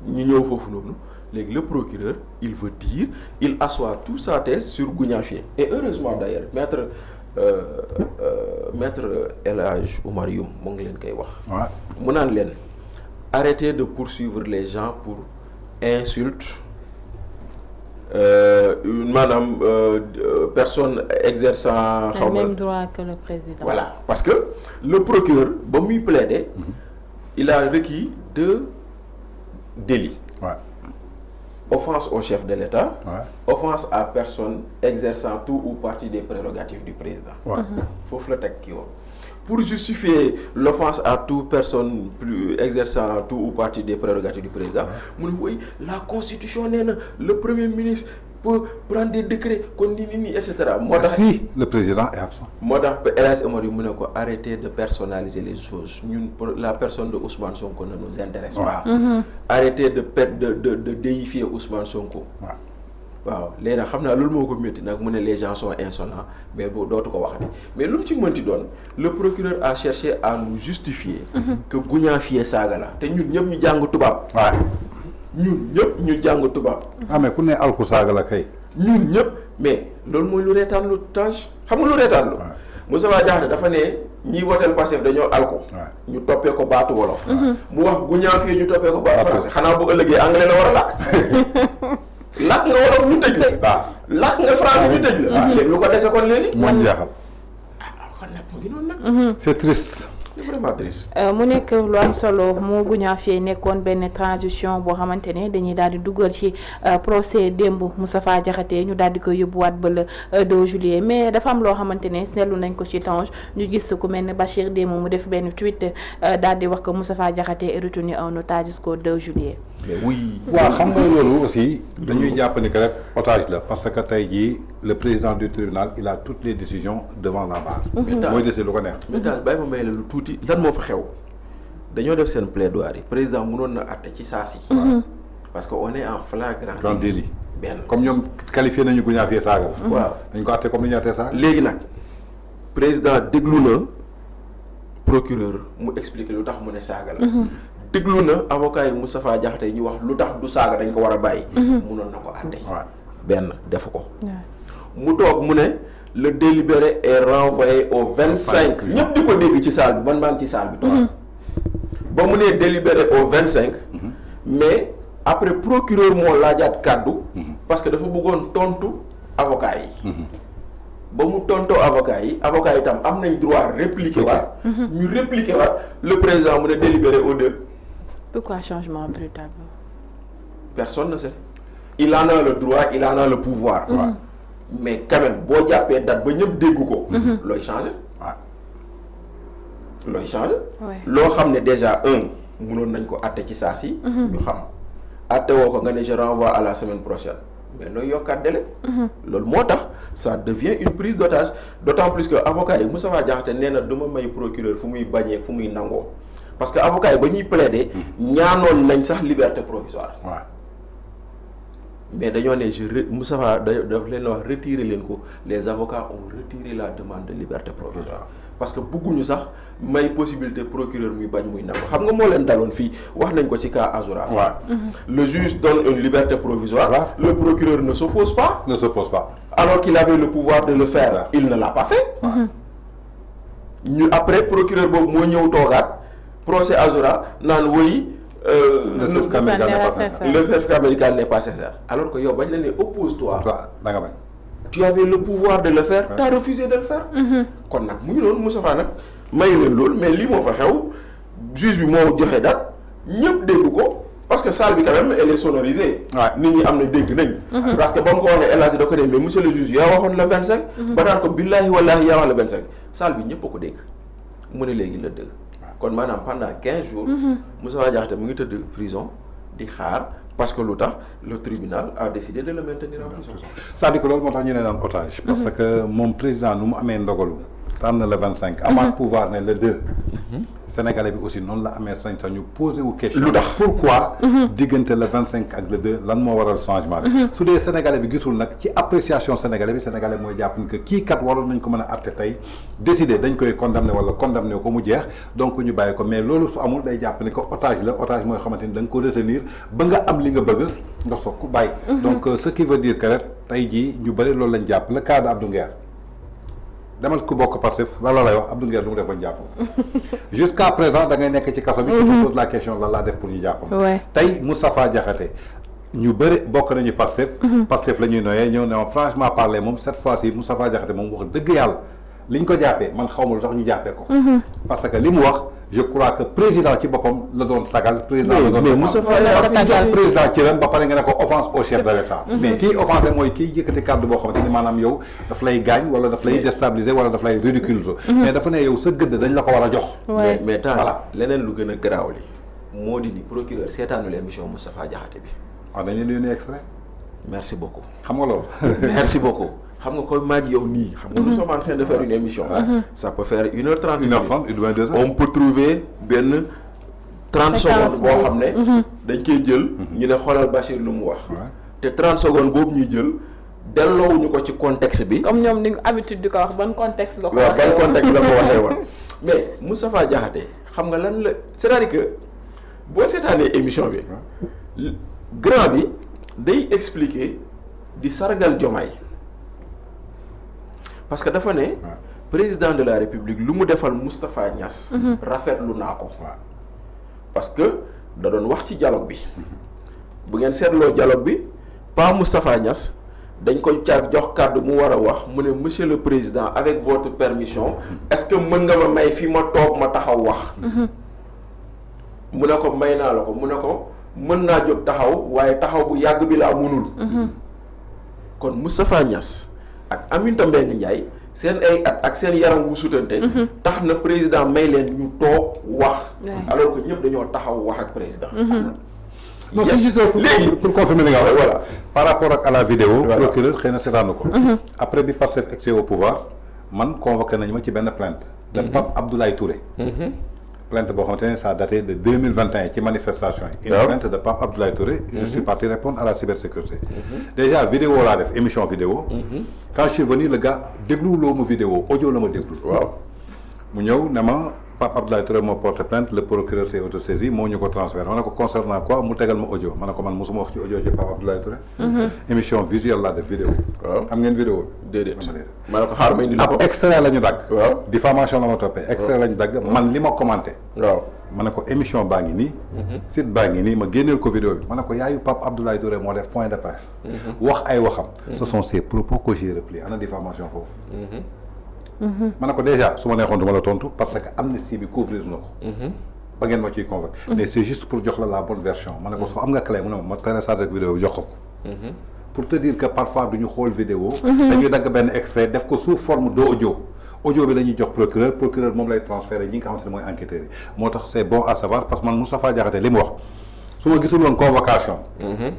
ñu ñëw foofu noonu léegi le procureur il veut dire il assoit toute sa thèse sur goujaafier et heureusement d'ailleurs maître El Hadj Oumar Youm mu ngi leen koy wax. mu naan leen arrêtez de poursuivre les gens pour insulte maanaam personne exerçant. le même droit que le président. voilà parce que le procureur ba muy plaider. il a requis 2 délits. Offense au chef de l'État. Offense à personne exerçant tout ou partie des prérogatives du président. Foofu la teg kii woon pour justifier l'offense à toute personne plus exerçant tout ou partie des prérogatives du président mu ne woy la constitution nee na le premier ministre peut prendre des décrets kon nii et cetera. moo tax si le président est absent. moo tax El Hadj Omar yu mu ne ko arrêter de personnaliser les choses ñun la personne de Ousmane Sonko ne nous intéresse pas. Arrêter de déifier Ousmane Sonko. waaw léegi nag xam naa loolu moo ko métti nag mu ne les gens sont insolents mais boo dootu ko waxati mais lu mu ci mënti doon le procureur a cherché à nous justifier. que goujaafier saaga la te ñun ñëpp ñu jàng tubaab. ñun ñëpp ñu jàng tubaab. mais ku ne alku saaga la kay. ñun ñëpp mais loolu mooy lu reetaan lu Tange xam nga lu reetaan lu. Moustapha Diakhaté dafa ne ñiy woteel Pastef dañoo alko ñu toppee ko baatu wolof. mu wax goujaafier ñu toppee ko baatu français xanaa bu ëllëgee anglais la war a làkk. làkk nga wolof ñu tëj la. làkk nga français ñu tëj la. léegi lu ko dese kon léegi. moo jeexal. kon nag mu ngi noonu nag. c'est triste. c'est vraiment triste. mu nekk lu am solo moo goujaafier nekkoon benn transition boo xamante ne dañuy daal di dugal ci procès démb Moustapha Diakhaté ñu daal di koy yóbbuwaat ba le 2 juillet mais dafa am loo xamante ne seetlu nañ ko ci Tange ñu gis ku mel ne Bachir démb mu def benn tweet daal di wax que Moustapha Diakhaté est retenu en otage jusqu'au 2 juillet. mais oui. waaw xam nga loolu aussi dañuy jàpp ni que rek otage la parce que tey jii le président du tribunal il a toutes les décisions devant la barre. mooy décider lu ko neex. mais daal bàyyi ma may la lu tuuti lan moo fa xew dañoo def seen plaidoirie président mënoon na àtte ci saa si. parce que on est en flagrant délit. benn comme ñoom qualifié nañu goujaafier saaga la. waaw dañ ko àtte comme ni ñu àttee saaga. léegi nag président déglu na procureur mu expliquer lu tax mu ne saaga la. déglu na avocat yi Moustapha Diakhaté ñu wax lu tax du saaga dañ ko war a bàyyi. munoon na ko àtte. benn defu ko. mu toog mu ne le délibéré est renvoyé au 25. ñëpp di ko dégg ci salle bi man maa ngi ci salle bi. toog ba mu nee délibéré au 25. mais après procureur moo laajaat kàddu. parce que dafa bëggoon tontu avocat yi. ba mu tontoo avocat yi tam am nañ droit répliquer waat. ñu répliquer waat le président mu ne délibéré au 2. Pourquoi changement brutal? Personne ne sait. Il en a le droit, il en a le pouvoir. Mais quand même, boo jàppee date ba ñëpp dégg ko. looy changer. looy changer. loo xam ne déjà mënoon nañ ko àtte ci saa si. ñu xam àtte woo ko nga ne je renvoie à la semaine prochaine mais looy yokkaat délai. loolu moo tax ça devient une prise d'otage d'autant plus que avocat yi Moustapha Diakhaté nee na du ma may procureur fu muy bañee fu muy nangoo. parce que avocat yi ba ñuy plaider ñaanoon nañ sax liberté provisoire. mais dañoo ne Moustapha daf leen wax retirer leen ko les avocats ont retiré la demande de liberté provisoire parce que bëgguñu sax may possibilité procureur muy bañ muy nangu xam nga moo leen daloon fii wax nañ ko ci cas Azoura. le juge donne une liberté provisoire. le procureur ne s'oppose pas. alors qu'il avait le pouvoir de le faire. il ne l'a pas fait. ñu après procureur boobu moo ñëw toogaat. procès Azoura naan woy le certificat médical n'est pas sincère. Le certificat médical n'est pas sincère. Alors que yow bañ la ne oppose-toi. da nga bañ. Tu avais le pouvoir de le faire. Tu as refusé de le faire. kon nag mu ngi noonu Moustapha nag mayu leen loolu mais lii moo fa xew juge bi moo joxe date ñëpp dégg ko parce que salle bi quand même elle est sonorisée. nit ñi am na dégg nañ. parce que ba mu ko waxee El Hadj da ko ne mais monsieur le juge yaa waxoon le 25. ba daan ko billaahi wallaahi yaa wax le 25 salle bi ñëpp a ko dégg mu ne léegi le 2. kon maanaam pendant 15 jours. Moustapha Diakhaté mu ngi tëdd prison di xaar parce que lu tax le tribunal a décidé de le maintenir en prison. c'est-à-dire que loolu moo tax ñu ne naan otage. parce que moom président nu mu amee ndogalu. tànn le 25. amaat pouvoir ne le 2. Sénégalais bi aussi noonu la amee sañ-sañ ñu posé wu question. lu tax pourquoi. diggante le 25 ak le 2 lan moo waral changement bi. su dee Sénégalais bi gisul nag ci appréciation Sénégalais bi Sénégalais mooy jàpp ni que kii kat waroon nañ ko mën a àtte tey décider dañ koy condamné wala condamné ko mu jeex donc ñu bàyyi ko mais loolu su amul day jàpp ni que otage la otage mooy xamante ni da nga ko retenir ba nga am li nga bëgg nga soog ku bàyyi. donc ce qui veut dire que rek tey jii ñu bëri loolu lañ jàpp le cas de Abdou Nguer demal ku bokk Pastef la lay wax Abdou Nguer lu mu def bañ jàpp jusqu'à présent da ngay nekk ci kaso bi. tu te poses la question lan laa def pour ñu jàpp tey Moustapha Diakhaté ñu bëri bokk nañu Pastef. Pastef la ñuy noyee ñëw ne ma franchement parler moom cette fois-ci Moustapha Diakhaté moom wax dëgg yàlla li ñu ko jàppee man xaw ma lu tax ñu jàppee ko. parce que li mu wax je crois que président ci boppam la doon sagal. président la doon mais Moustapha président ci ren ba pare nga ne ko offense au chef de l'État. mais kii offensé mooy kii yëkkati kàddu boo xamante ni maanaam yow daf lay gaañ wala daf lay déstabiliser wala daf lay ridiculiser. mais dafa ne yow sa gëdd dañ la ko war a jox. mais leneen lu gën a garaaw li moo di ni procureur seetaanu l'émission Moustapha Diakhaté bi. waaw dañ leen di yónnee extrait. merci beaucoup. xam nga loolu. merci beaucoup. xam nga koy maag yow nii. xam nga nous sommes en train de faire une émission. ça peut faire 1h30. 1h30 il doit 2h. on peut trouver benn 30 secondes boo xam ne. dañ koy jël. ñu ne xoolal Bachir lu mu wax. te 30 secondes boobu ñuy jël delloowuñu ko ci contexte bi. comme ñoom ni habitude di ko wax ban contexte la ko waxee woon ban contexte la ko waxee woon mais Moustapha Diakhaté xam nga lan la c'est-à-dire que boo seetaanee émission bi. grand bi day expliquer di sargal Diomaye. parce que dafa ne président de la république lu mu defal Moustapha Niass rafetlu naa ko parce que da doon wax ci dialogue bi bu ngeen seetloo dialogue bi pas Moustapha Niass dañ koy jox kàddu mu war a wax mu ne monsieur le président avec votre permission est-ce que mën nga ma may fi ma toog ma taxaw wax mu ne ko may naa la ko mu ne ko mën naa jóg taxaw waaye taxaw bu yàgg bi laa munul kon Moustapha Niass ak Aminata Mbengue Ndiaye seen ay at ak seen yaram wu sutante tax na président may leen ñu toog wax alors que ñëpp dañoo taxaw wax ak président. non c'est juste pour confirmer li nga wax voilà par rapport ak à la vidéo procureur xëy na seetaanu ko après bi Pastef accès au pouvoir man convoqué nañu ma ci benn plainte de Pape Abdoulaye Touré plainte boo xamante ne ça a daté de 2021 ci manifestation yi une plainte de Pape Abdoulaye Touré je suis parti répondre à la cybersécurité déjà vidéo laa def émission vidéo quand je suis venu le gars déglu loo ma vidéo audio la ma déglu waaw mu ñëw ne ma Pape Abdoulaye Touré moo porté plainte le procureur s'est autosaisi moo ñu ko transféré ma ne ko concernant quoi mu tegal ma audio ma ne ko man mosuma wax ci audio ci Pape Abdoulaye Touré émission visuelle laa def vidéo waaw am ngeen vidéo déedéet ma ne ko xaar ma indi la ko ab extrait la ñu dagg waaw diffamation la ma toppee extrait la ñu dagg man li ma commenté waaw ma ne ko émission baa ngi nii site baa ngi nii ma génneel ko vidéo bi ma ne ko yaayu Pape Abdoulaye Touré moo def point de presse wax ay waxam ce sont ces propos que j'ai repris ana diffamation foofu ma ne ko déjà su ma neexoon du ma la tontu parce que amnistie bi couvrir na ko ba ngeen ma ciy convoqué mais c'est juste pour jox la bonne version ma ne ko soo am nga clé mu ne ma télécharge ak vidéo bi jox ko pour te dire que parfois du ñu xool vidéo dañuy dagg benn extrait def ko sous forme d'audio audio bi la ñuy jox procureur moom lay transféré ñi nga xamante ne mooy enquêteurs yi moo tax c'est bon à savoir parce que man Moustapha Diakhaté li mu wax su ma gisul woon convocation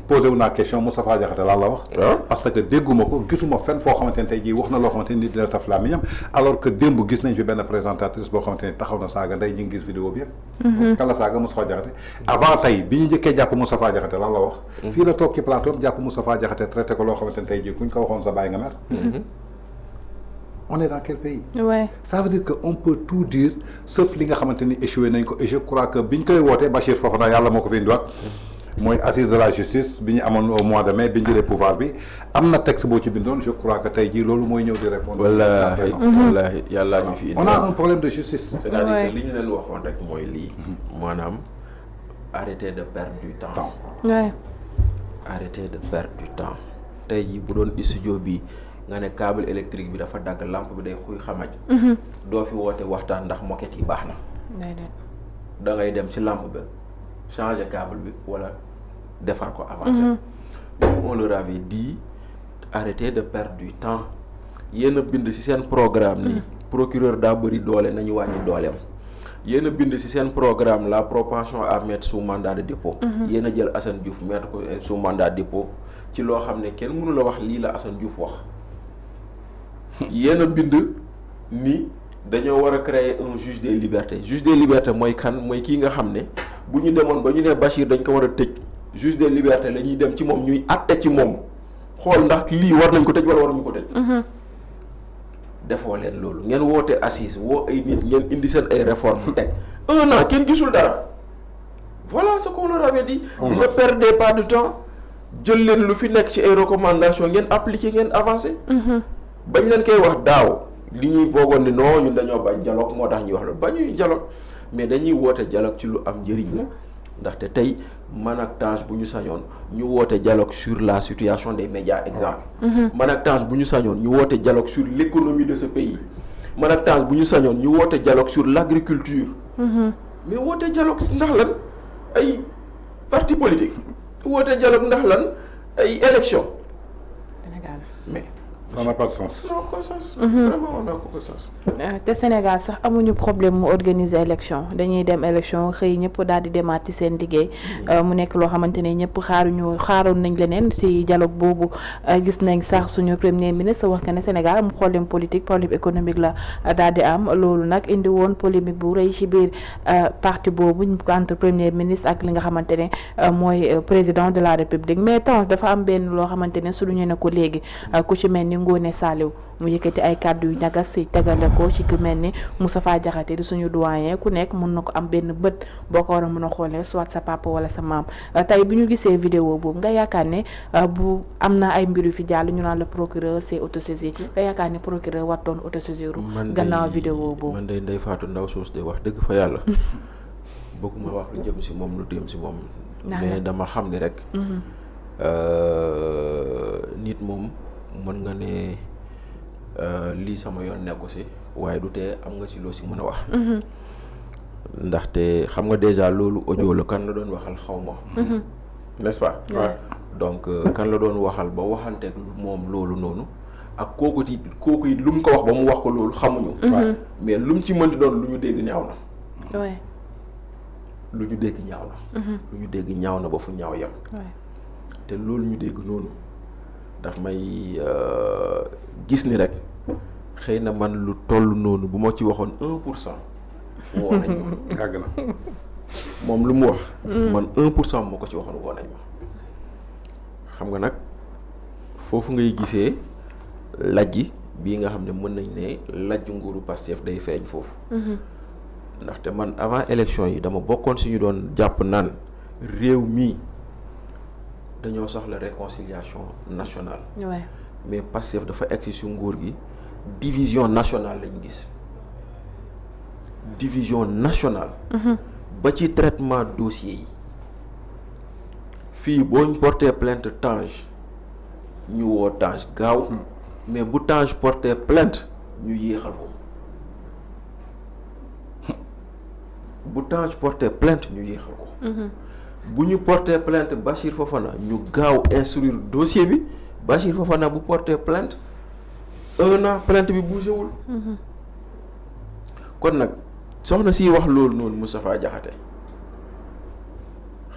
posé wu naa question Moustapha Diakhaté lan la wax parce que dégguma ko gisuma fenn foo xamante ne tey jii wax na loo xamante ni nit dina taf làmmiñam alors que démb gis nañ fi benn présentatrice boo xamante ni taxaw na saaga ndey ñi ngi gis vidéo bi yëpp kan la saaga Moustapha Diakhaté avant tey bi ñu njëkkee jàpp Moustapha Diakhaté lan la wax fii la toog ci plateau jàpp Moustapha Diakhaté traité ko loo xamante ne tey jii kuñ ko waxoon sa bàyyi nga mer on est dans quel pays ça veut dire que on peut tout dire sauf li nga xamante ni échoué nañ ko et je crois que biñ koy wootee Bachir Fofana yàlla moo ko fi indiwaat mooy assise de la justice bi ñu amoon au mois de mai bi ñu jëlee pouvoir bi am na texte boo ci bindoon je crois que tey jii loolu mooy ñëw di répondre wallaahi yàllaa ñu fi indi on a un problème de justice c'est-à-dire que li ñu leen waxoon rek mooy lii maanaam arrêtez de perdre du temps. Ouais. Arrêtez de perdre du temps tey jii bu doon studio bi nga ne câble électrique bi dafa dagg lampe bi day xuy xamaj. doo fi woote waxtaan ndax moquette yi baax na. da ngay dem ci lampe ba changer câble bi wala defar ko avancer. on leur avait dit arrêtez de perdre du temps yéen a bind ci seen programme ni procureur daa bëri doole nañu wàññi dooleem. yéen a bind ci seen programme la propension à mettre sous mandat de dépôt. yéen a jël Assane Diouf mettre ko sous mandat de dépôt ci loo xam ne kenn mënu la wax lii la Assane Diouf wax. yéen a bind ni dañoo war a créer un juge des libertés juge des libertés mooy kan mooy kii nga xam ne bu ñu demoon ba ñu ne Bachir dañ ko war a tëj juge des libertés la ñuy dem ci moom ñuy àtte ci moom xool ndax lii war nañ ko tëj wala waruñu ko tëj. defoo leen loolu ngeen woote assise woo ay nit ngeen indi seen ay réformes teg 1 an kenn gisul dara voilà ce qu'on leur avait dit. ne perdez pas de temps jël leen lu fi nekk ci ay recommandations ngeen appliquer ngeen avancer. bañ leen koy wax daaw li ñuy foogoon ni non ñun dañoo bañ dialogue moo tax ñuy wax loolu bañuy dialogue mais dañuy woote dialogue ci lu am njëriñ la ndaxte tey man ak Tange bu ñu sañoon ñu woote dialogue sur la situation des médias exemple. man ak Tange bu ñu sañoon ñu woote dialogue sur l'économie de ce pays man ak Tange bu ñu sañoon ñu woote dialogue sur l'agriculture. mais woote dialogue ndax lan ay parti politique woote dialogue ndax lan ay élection mais ça n'a pas de sens. non pas sens. vraiment on a pas de sens. te Sénégal sax amuñu problème mu organiser élection dañuy dem élection xëy ñëpp daal di demaat ci seen liggéey mu nekk loo xamante ne ñëpp xaaroon nañ leneen ci dialogue boobu gis nañ sax suñu premier ministre wax que ne Sénégal am problème politique problème économique la daal di am loolu nag indi woon polémique bu rëy ci biir parti boobu entre premier ministre ak li nga xamante ne mooy président de la république mais Tange dafa am benn loo xamante ne suñu ne ko léegi ku ci mel ni Ngoné Saliou mu yëkkati ay kàddu yu ñagas si tegale ko ci ku mel ni Moustapha Diakhaté di suñu doyen ku nekk mën na ko am benn bët boo ko war a mën a xoolee soit sa papa wala sa maam tey bi ñu gisee vidéo boobu nga yaakaar ne bu am na ay mbir yu fi jàll ñu naan le procureur c'est autosaisi nga yaakaar ne procureur war doon autosaisir gannaaw vidéo boobu. man day Ndeye Fatou Ndaw soos de wax dëgg fa yàlla bëgguma wax lu jëm si moom lu jëm si moom. mais dama xam ni rek. nit moom. mën nga ne lii sama yoon nekku si waaye du tee am nga si loo si mën a wax. ndaxte xam nga déjà loolu audio la kan la doon waxal xaw ma. n'est-ce pas. donc kan la doon waxal ba waxanteeg moom loolu noonu ak kooku it lu mu ko wax ba mu wax ko loolu xamuñu. mais lu mu ci mënti doon lu ñu dégg ñaaw na. lu ñu dégg ñaaw na. lu ñu dégg ñaaw na ba fu ñaaw yem. te loolu ñu dégg noonu. daf may gis ni rek xëy na man lu toll noonu bu ma ci waxoon 1% woo nañ ma. yàgg na moom lu mu wax. man 1% moo ko ci waxoon woo nañ ma. xam nga nag foofu ngay gisee lajji bii nga xam ne mën nañ ne lajj nguuru Pastef day feeñ foofu. ndaxte man avant élection yi dama bokkoon si ñu doon jàpp naan réew mii. dañoo soxla réconciliation nationale. mais Pastef dafa egsi si nguur gi division nationale lañu gis division nationale. ba ci traitement dossier yi fii boo ñu porté plainte Tange ñu woo Tange gaaw mais bu Tange porté plainte ñu yéexal ko bu Tange porté plainte ñu yéexal ko. bu ñu porté plainte Bachir Fofana ñu gaaw instruire dossier bi Bachir Fofana bu porté plainte 1 an plainte bi bougé wul. kon nag soxna si wax loolu noonu Moustapha Diakhaté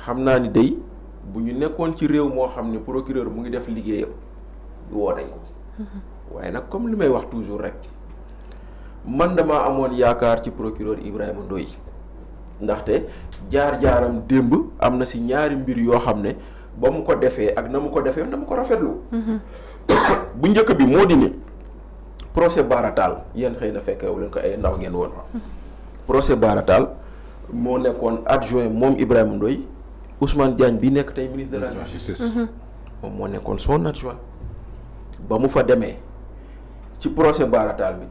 xam naa ni day bu ñu nekkoon ci réew moo xam ne procureur mu ngi def liggéeyam woo nañ ko. waaye nag comme li may wax toujours rek man damaa amoon yaakaar ci procureur Ibrahima Ndoye ndaxte jaar-jaaram démb am na si ñaari mbir yoo xam ne ba mu ko defee ak na mu ko defee dama ko rafetlu. bu njëkk bi moo di ne procès Baratal yéen xëy na fekkewu leen ko ay ndaw ngeen woon. procès Baratal moo nekkoon adjoint moom Ibrahima Ndoye Ousmane Diagne bi nekk tey ministre de la justice. moom moo nekkoon son adjoint ba mu fa demee ci procès Baratal bi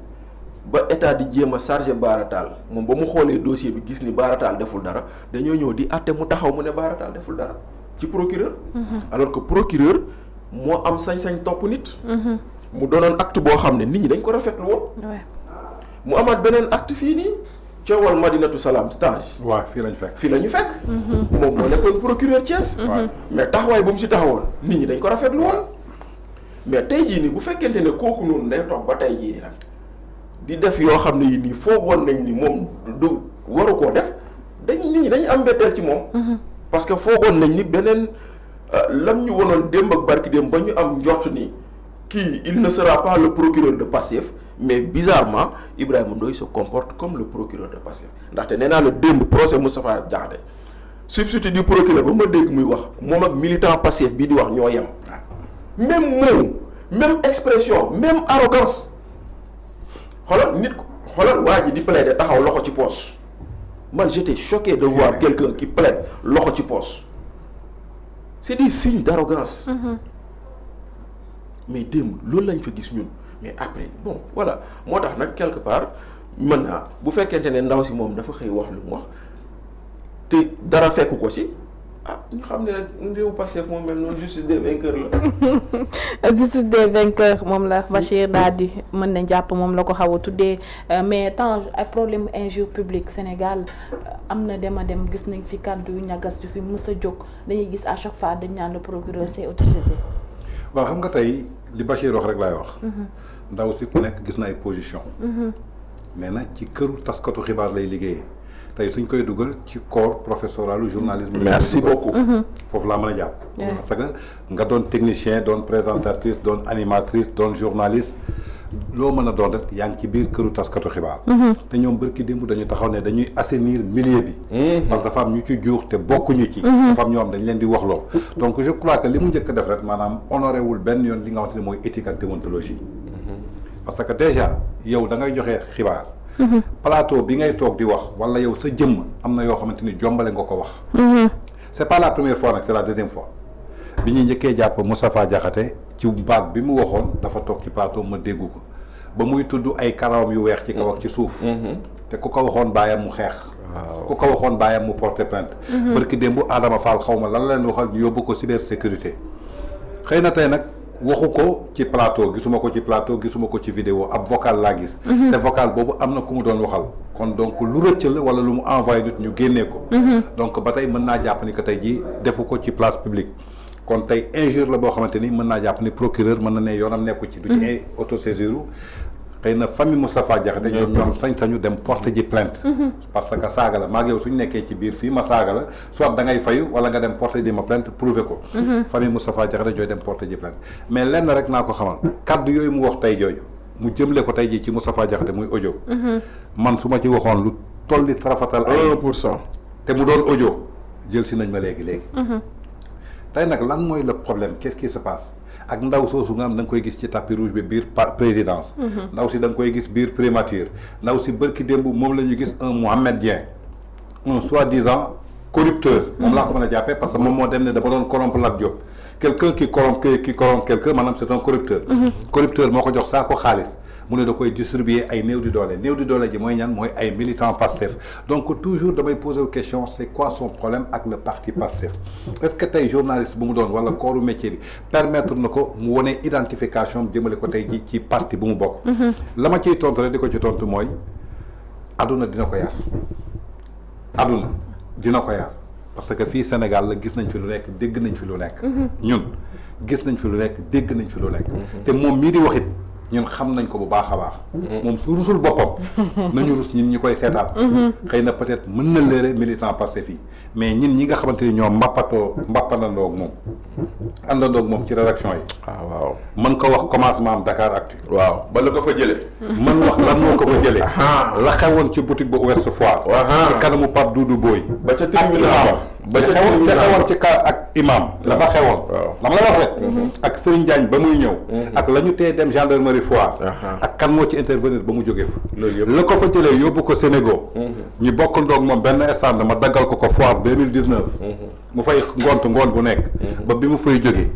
ba état di jéem a chargé Bara Tall moom ba mu xoolee dossier bi gis ni Bara Tall deful dara dañoo ñëw di àtte mu taxaw mu ne Bara Tall deful dara ci procureur. alors que procureur moo am sañ-sañ topp nit. mu doonoon acte boo xam ne nit ñi dañ ko rafetlu woon. mu amaat beneen acte fii nii coowal Madinatu Salaam stage. waaw fii lañ fekk. fii la ñu fekk. moom moo nekkoon procureur Thiès. mais taxawaay bu mu si taxawoon nit ñi dañ ko rafetlu woon. mais tey jii nii bu fekkente ne kooku noonu day toog ba tey jii nii nag di def yoo xam ne yi nii foogoon nañ ni moom du waru koo def nit ñi dañu am mbetteel ci moom. parce que foogoon nañ ni beneen lam ñu wonoon démb ak barki démb ba ñu am njort ni kii il ne sera pas le procureur de Pastef mais bizarrement Ibrahima Ndoye se comporte comme le procureur de Pastef ndaxte nee naa la démb procès Moustapha Diakhaté substitut du procureur ba ma dégg muy wax moom ak militant Pastef bii di wax ñoo yem. même mot même expression même arrogance xoolal nit ko xoolal waa ji di plaider taxaw loxo ci poche man j'étais choqué de voir quelqu'un qui plaide loxo ci poche c'est des signes d'arrogance. mais démb loolu lañ fa gis ñun mais après bon voilà moo tax nag quelque part mën naa bu fekkente ne ndaw si moom dafa xëy wax lu mu wax te dara fekku ko si ñu xam ne nag réewu Pastef moom mel noonu justice des vainqueurs la. justice des vainqueurs moom la Bachir daal di mën na jàpp moom la ko xaw a tuddee mais tant ay problème injure publique Sénégal am na dem gis nañ fi kàddu yu ñagas yu fi mës a jóg dañuy gis à chaque fois dañ naan le procureur c'est autorisé. waaw xam nga tey li Bachir wax rek laay wax. ndaw si ku nekk gis na ay position. mais nag ci këru taskatu xibaar lay liggéeyee. tey suñ koy dugal ci corps professoral journalisme. merci beaucoup. foofu laa mën a jàpp. parce que nga doon technicien doon présentatrice doon animatrice doon journaliste loo mën a doon rek yaa ngi ci biir këru taskatu xibaar. te ñoom bërki démb dañu taxaw ne dañuy assainir milieu bi. parce que dafa am ñu ci juux te bokkuñu ci. dafa am ñoo xam dañ leen di wax loo. donc je crois que li mu njëkk a def rek maanaam honoré wul benn yoon li nga xamante ne mooy éthique ak déontologie. parce que déjà yow da ngay joxe xibaar. plateau bi ngay toog di wax wala yow sa jëmm am na yoo xamante ni jombale nga ko wax. c'est pas la première fois nag c'est la deuxième fois bi ñuy njëkkee jàpp Moustapha Diakhaté ci baat bi mu waxoon dafa toog ci plateau ma déggu ko ba muy tudd ay karawam yu weex ci kaw ak ci suuf. te ku ko waxoon bàyyam mu xeex. ku ko waxoon bàyyam mu porter plainte. barki démb Adama Fall xaw ma lan leen waxal ñu yóbbu ko cybersécurité xëy na tey nag. waxu ko ci plateau gisuma ko ci plateau gisuma ko ci vidéo ab vocal laa gis. te vocal boobu am na ku mu doon waxal. kon donc lu rëcc la wala lu mu envoyé nit ñu génnee ko. donc ba tey mën naa jàpp ni que tey jii defu ko ci place publique. kon tey injure la boo xamante ni mën naa jàpp ni procureur mën na ne yoonam nekku ci. du ci autosaisir xëy na famille Moustapha Diakhaté ñoom sañ-sañu dem porter ji plainte. parce que saaga la maa ngi yow suñu nekkee ci biir fii ma saaga la soit da ngay fayu wala nga dem porter ji ma plainte prouver ko. famille Moustapha Diakhaté jooy dem porter ji plainte mais lenn rek naa ko xamal kaddu yooyu mu wax tey jooju mu jëmle ko tey ji ci Moustapha Diakhaté muy audio. man su ma ci waxoon lu toll ni tarafatal ay 1%. te mu doon audio jël si nañ ma léegi. tey nag lan mooy le problème qu'est-ce qui se passe. ak ndaw soosu nga am da nga koy gis ci tapis rouge bi biir présidence. ndaw si da nga koy gis biir primature. ndaw si bërki démb moom la ñu gis un Mohamedien un soi-disant corrupteur. moom laa ko mën a jàppee parce que moom moo dem ne dafa doon corrompre Lat Diop. quelqu'un qui corrompt quelqu'un maanaam c'est un corrupteur. corrupteur moo ko jox saa ko xaalis mu ne da koy distribuer ay néew di doole ji mooy ñan mooy ay militants Pastef donc toujours damay poser question c'est quoi son problème ak le parti Pastef est-ce que tey journaliste bu mu doon wala corps métier bi permettre na ko mu wone identification jëmale ko tey ji ci parti bu mu bokk. la ma ciy tontu rek di ko ci tontu mooy aduna dina ko yar aduna dina ko yar parce que fii Sénégal la gis nañ fi lu nekk dégg nañ fi lu nekk. ñun gis nañ fi lu nekk dégg nañ fi lu nekk. te moom mii di waxit ñun xam nañ ko bu baax a baax. moom su rusul boppam. nañu rus ñun ñi koy seetaan. xëy na peut-être mën na leere militant Pastef yi mais ñun ñi nga xamante ni ñoom mbappanandoo ak moom àndandoo ak moom ci rédaction yi. waaw. mën ko wax commencement am Dakaractu. waaw ba la ko fa jëlee. mën wax lan moo ko fa jëlee. la xewoon ci boutique bu Ouest Foire. ci kanamu Pape Doudou Boy. ba ca tribunal ba ca xewoon ci ka ak imam dafa xewoon. dama la wax rek. ak Serigne Diagne ba muy ñëw. ak la ñu tee dem gendarmerie Foire. ak kan moo ci intervenir ba mu jógee fa. la ko fa jëlee yóbbu ko Sénégal. ñu bokk ndoog moom benn stand ma daggal ko Foire 2019. mu fay ngoon bu nekk. ba bi mu fay jógee.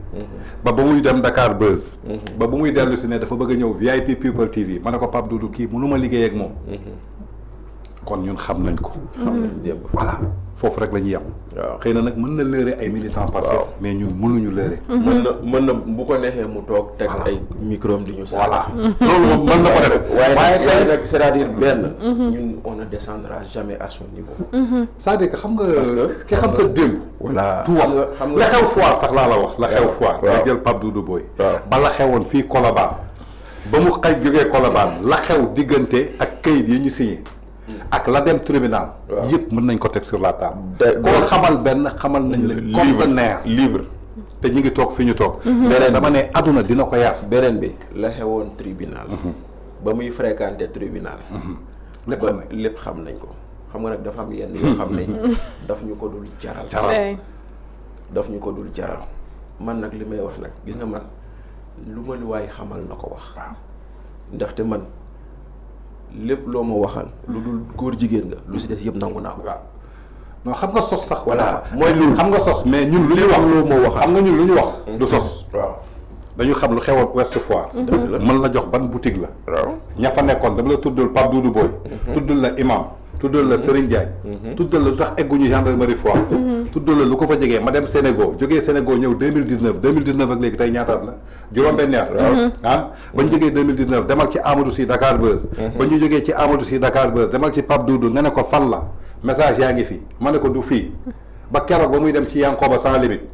ba muy dem Dakar Buzz. ba bu muy dellu si ne dafa bëgg a ñëw VIP People TV ma ne ko Pape Doudou kii mënu ma liggéey ak moom. kon ñun xam nañ ko. xam nañ démb. voilà foofu rek la ñuy yem. waaw xëy na nag mën na lëre ay militants Pastef mais ñun mënuñu lëre. mën na bu ko neexee mu toog teg ay micro am di ñu. voilà loolu moom mën na ko def. waaye nag c'est-à-dire benn. ñun on ne descendra jamais à son niveau. c'est-à-dire que xam nga. parce que ki xam sa démb. voilà tout wax xam nga la xew foire sax laa la wax. la xew foire nga jël Pape Doudou Boye. ba la xewoon fii Colobane ba mu xëy jógee Colobane la xew diggante ak kayit yi ñu signé. ak la dem tribunal. yëpp mën nañ ko teg sur la table. koo xamal benn xamal nañ leen. conteneur livre te ñu ngi toog fi ñu toog. beneen dama ne àdduna dina ko yar. beneen bi la xewoon tribunal. ba muy fréquenter tribunal. lépp xam nañ ko. xam nga nag dafa am yenn yoo xam ne daf ñu ko dul jaral. daf ñu ko dul jaral man nag li may wax nag gis nga man lu ma ni waaye xamal na ko wax. ndaxte man. lépp loo ma waxal. lu dul góor jigéen nga lu si des yëpp nangu naa ko. waaw non xam nga sos sax. voilà mooy loolu xam nga sos mais ñun lu ñu wax loo ma waxal xam nga ñun lu ñu wax. du sos. waaw dañu xam lu xewoon Ouest Foire. mën la jox ban boutique la. waaw ña fa nekkoon dama la tuddal Pape Doudou Boye. tuddal la imam. tuddal la Serigne Diagne. tuddal la lu tax egguñu gendarmerie Foire. tuddal la lu ko fa jegee ma dem Sénégal jógee Sénégal ñëw 2019 ak léegi tey ñaataat la juróom-benn at. ah ba ñu jógee 2019 demal ci Amadou Sy Dakar Buzz. ba ñu jógee ci Amadou Sy Dakar Buzz demal ci Pape Doudou nga ne ko fan la message yaa ngi fii ma ne ko du fii ba keroog ba muy dem ci Yankoba sans limite.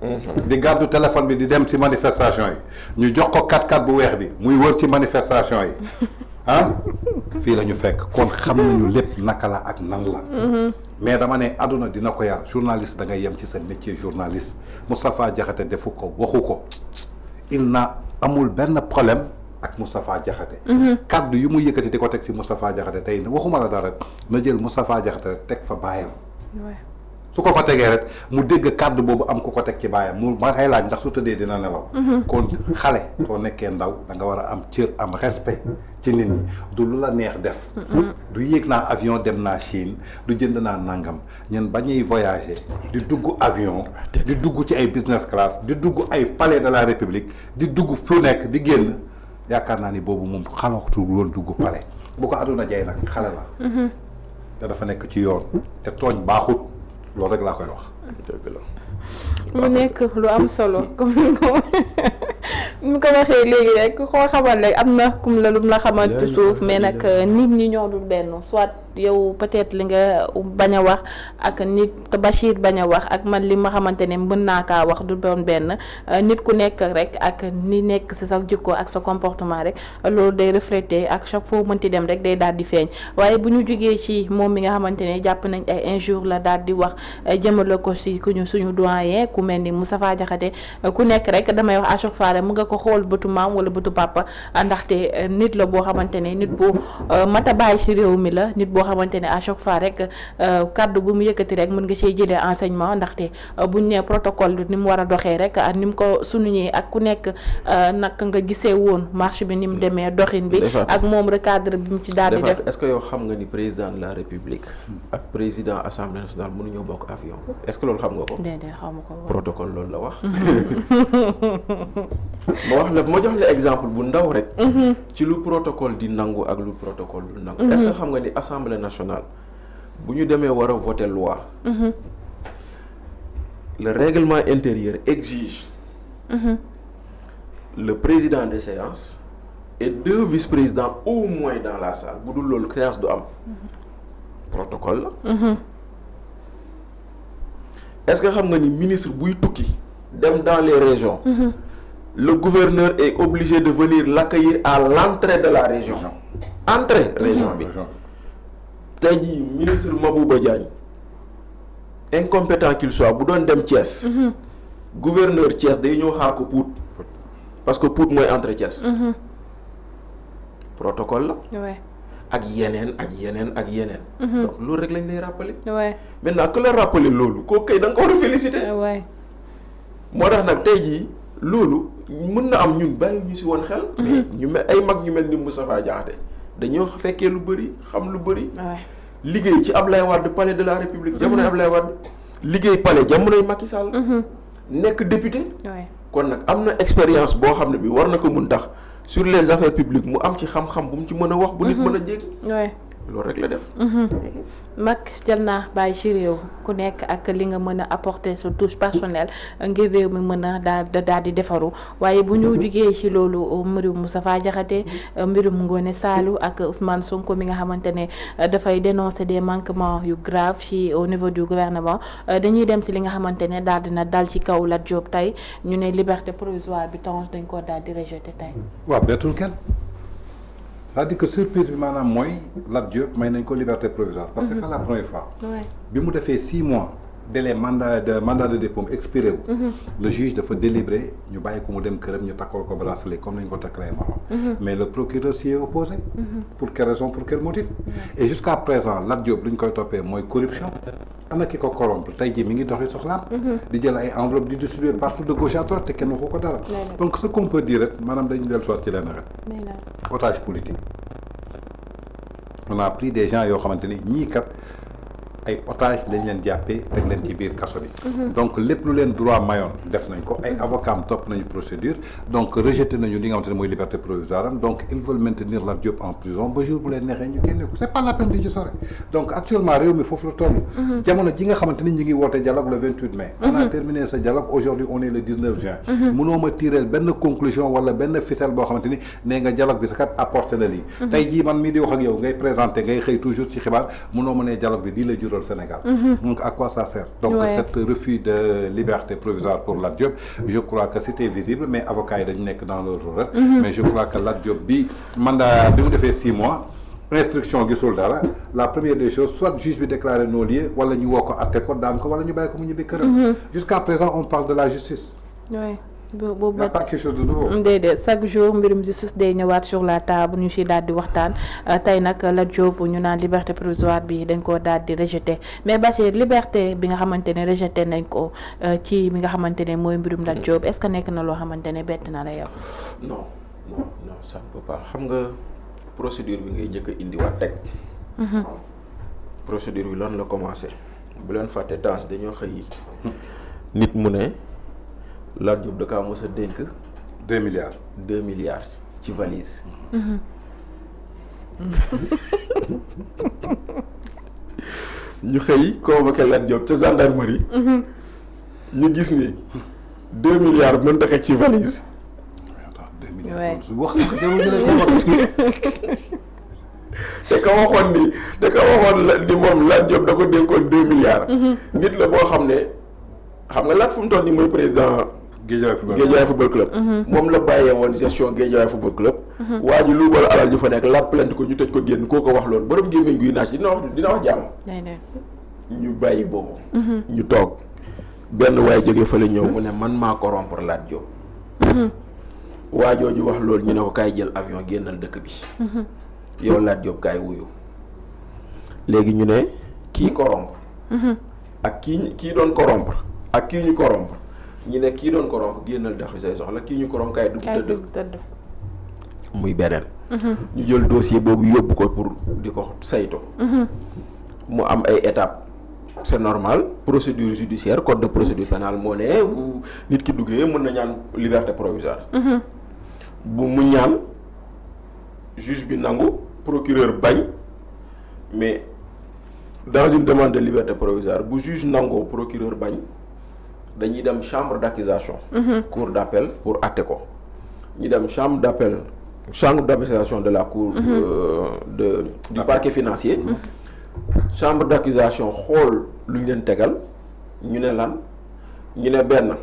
di gàddu téléphone bi di dem ci manifestation yi ñu jox ko 4x4 bu weex bi muy wër ci manifestation yi. ah fii la ñu fekk kon xam nañu lépp naka la ak nan la. mais dama ne àdduna dina ko yar journaliste da ngay yem ci sa métier journaliste Moustapha Diakhaté defu ko waxu ko amul benn problème ak Moustapha Diakhaté. kaddu yu mu yëkkati di ko teg si Moustapha Diakhaté tey waxuma la dara na jël Moustapha Diakhaté teg fa baayam. su ko fa tegee rek mu dégg kàddu boobu am ku ko teg ci baayam mu ma ngay laaj ndax su tëddee dina nelaw. kon xale soo nekkee ndaw da nga war a am cër am respect ci nit ñi du lu la neex def. du yéeg naa avion dem naa Chine du jënd naa nangam ñun ba ñuy voyager di dugg avion di dugg ci ay business class di dugg ay palais de la République di dugg fu nekk di génn yaakaar naa ni boobu moom xalatu woon dugg palais bu ko àdduna jay nag xale la. te dafa nekk ci yoon te tooñ baaxut. loolu rek laa koy wax. dëgg la. mu nekk lu am solo comme ni ko waxee léegi rek koo xamal rek am na kum la lum la xamante suuf mais nag nit ñi ñoo dul benn soit yow peut-être li nga bañ a wax ak nit Bachir bañ a wax ak man li ma xamante ne mën naa kaa wax du doon benn nit ku nekk rek ak ni nekk si sa jikko ak sa comportement rek loolu day refléter ak chaque fois mënti dem rek day daal di feeñ waaye bu ñu jógee ci moom mi nga xamante ne jàpp nañ ay injures la daal di wax jëmale ko si ku ñu suñu doyen ku mel ni Moustapha Diakhaté ku nekk rek damay wax à chaque fois rek mu nga ko xool bëtu maam wala bëtu papa ndaxte nit la boo xamante ne nit bu mata bàyyi si réew mi la nit boo xamante ne à chaque fois rek kaddu bu mu yëkkati rek mën nga cee jëlee enseignement ndaxte buñ ne protocole ni mu war a doxee rek ak ni mu ko sunuñee ak ku nekk naka nga gisee woon marche bi ni mu demee doxin bi ak moom recadre bi mu ci daal di def. est-ce que yow xam nga ni président de la République ak président assemblée nationale mënuñoo bokk avion est-ce que loolu xam nga ko. déedéet xamu ko protocole loolu la wax. ma jox la exemple bu ndaw rek. ci lu protocole di nangu ak lu protocole du nangu. est-ce que xam nga ni assemblée nationale bu ñu demee war a voter loi. le règlement intérieur exige. le président de séance et 2 vice-présidents au moins dans la salle bu dul loolu séance du am. protocole la. est-ce que xam nga ni ministre buy tukki dem dans les régions. le gouverneur est obligé de venir l'accueillir à l'entrée de la région. entrée région bi. tey jii ministre Mabouba Diagne incompétent qu'il soit bu doon dem Thiès. gouverneur Thiès day ñëw xaar ko Pout parce que Pout mooy entrée Thiès. protocole la. ak yeneen ak yeneen ak yeneen. donc loolu rek lañ lay rappeler. maintenant que la rappeler loolu kooku kay da nga ko war a féliciter. moo tax nag tey jii loolu mën na am ñun bàyyi ñu si woon xel. mais ñu mel ay mag ñu mel ni Moustapha Diakhaté dañoo fekkee lu bëri xam lu bëri. liggéey ci Ablaye Wade palais de la République. jamonoy Ablaye Wade liggéey palais jamonoy Macky Sall. nekk député. kon nag am na expérience boo xam ne bi war na ko mun tax sur les affaires publiques mu am ci xam-xam bu mu ci mën a wax bu nit mën a jégg loolu rek la def. mag jël naa bàyyi ci réew ku nekk ak li nga mën a apporter sa touche personnelle ngir réew mi mën a daal di defaru waaye bu ñu jugee ci loolu mbirum Moustapha Diakhaté mbirum Ngoné Saliou ak Ousmane Sonko mi nga xamante ne dafay dénoncer des manquements yu graves ci au niveau du gouvernement dañuy dem ci li nga xamante ne daal dina dal ci kaw Lat Diop tey ñu ne liberté provisoire bi Tange dañ ko daal di rejeter tey. waaw bettul kenn. c'est-à-dire que surprise bi maanaam mooy Lat Diop may nañ ko liberté provisoire. parce que c'est pas la première fois. bi mu defee 6 mois délai mandat de dépôt expiré wu. le juge dafa délibéré ñu bàyyi ko mu dem këram ñu takkal ko bracelet comme nañ ko takkalee morom. mais le procureur s'y est opposé. pour quelle raison pour quel motif. et jusqu'à présent Lat Diop lu ñu koy toppee mooy corruption. ana ki ko corrompre tey jii mi ngi doxee soxlaam. di jël ay enveloppe di distribuer partout de gauche à droite te kenn waxu ko dara. donc ce qu'on peut dire rek maanaam dañu dellu soit ci lenn rek. otage politique. on a pris des gens yoo xamante ni ñii kat ay otage lañ leen jàppee teg leen ci biir kaso bi. donc lépp lu leen droit mayoon def nañ ko ay avocats am topp nañu procédure donc rejeté nañu li nga xamante ne mooy liberté provisoire am donc ils veulent maintenir Lat Diop en prison ba jour bu leen neexee ñu génne ko c'est pas la peine di ci sore donc actuellement réew mi foofu la toll. jamono ji nga xamante ni ñu ngi woote dialogue le 28 mai. on a terminé ce dialogue aujourd'hui on est le 19 juin. mënoo ma tireel benn conclusion wala benn ficelle boo xamante ni nee nga dialogue bi sa kat apporté na lii. tey jii man mii di wax ak yow ngay présenté ngay xëy toujours ci xibaar mënoo ma ne dialogue bi lii la jural Sénégal. Donc à quoi ça sert? Donc cette refus de liberté provisoire pour Lat Diop, je crois que c'était visible, mais avocats yi dañu nekk dans leur rôle. Mais je crois que Lat Diop bi mandat bi mu defee 6 mois instruction gisul dara la première des choses soit juge bi déclaré non-lieu wala ñu woo ko atte ko daan ko wala ñu bàyyi ko mu ñibbi këram. Jusqu'à présent on parle de la justice. boobu y a pas quelque chose de nouveau. déedéet chaque jour mbirum justice day ñëwaat sur la table ñu si daal di waxtaan tey nag Lat Diop ñu naan liberté provisoire bi dañ koo daal di rejeté mais Bachir liberté bi nga xamante ne rejeté nañ ko ci bi nga xamante ne mooy mbirum Lat Diop est-ce que nekk na loo xamante ne bett na la yow. non ça ne peut pas xam nga procédure bi ngay njëkk a indiwaat teg. procédure bi lan la commencé bu leen fàtte Tange dañoo xëy nit mu ne. Lat Diop da kaa mos a dénk 2 milliards. 2 milliards ci valise. ñu xëy convoqué Lat Diop ca gendarmerie. ñu gis ni 2 milliards mënut a xëcc ci valise. wax te ka waxoon ni moom Lat Diop da ko dénkoon 2 milliards. nit la boo xam ne xam nga Lat fu mu toll nii mooy président. Guédiawaye football club. moom la bàyyee woon gestion Guédiawaye football club. waa ji lu bal alal ju fa nekk Lat plainte ko ñu tëj ko génn koo ko wax loolu borom gémmiñ guy naaj dina wax jàmm. ñu bàyyi boobu. ñu toog benn waaye jógee fa la ñëw mu ne man maa corrompre Lat Diop. waa jooju wax loolu ñu ne ko kaay jël avion génnal dëkk bi. yow Lat Diop kaay wuyu. léegi ñu ne kii corrompre. ak kii doon corrompre ak kii ñu corrompre. ñi ne kii doon corrompre génnal doxi say soxla kii ñu corrompre kaay dugg tëdd muy beneen. ñu jël dossier boobu yóbbu ko pour di ko saytu. mu am ay étapes c'est normal procédure judiciaire code de procédure pénale moo ne nit ki duggee mën na ñaan liberté provisoire. bu mu ñaan juge bi nangu procureur bañ mais dans une demande de liberté provisoire bu juge nangoo procureur bañ. dañuy dem chambre d'accusation. cour d'appel pour àtte ko. ñu dem chambre d'accusation de la cour du parquet financier. chambre d'accusation xool lu ñu leen tegal ñu ne lan ñu ne benn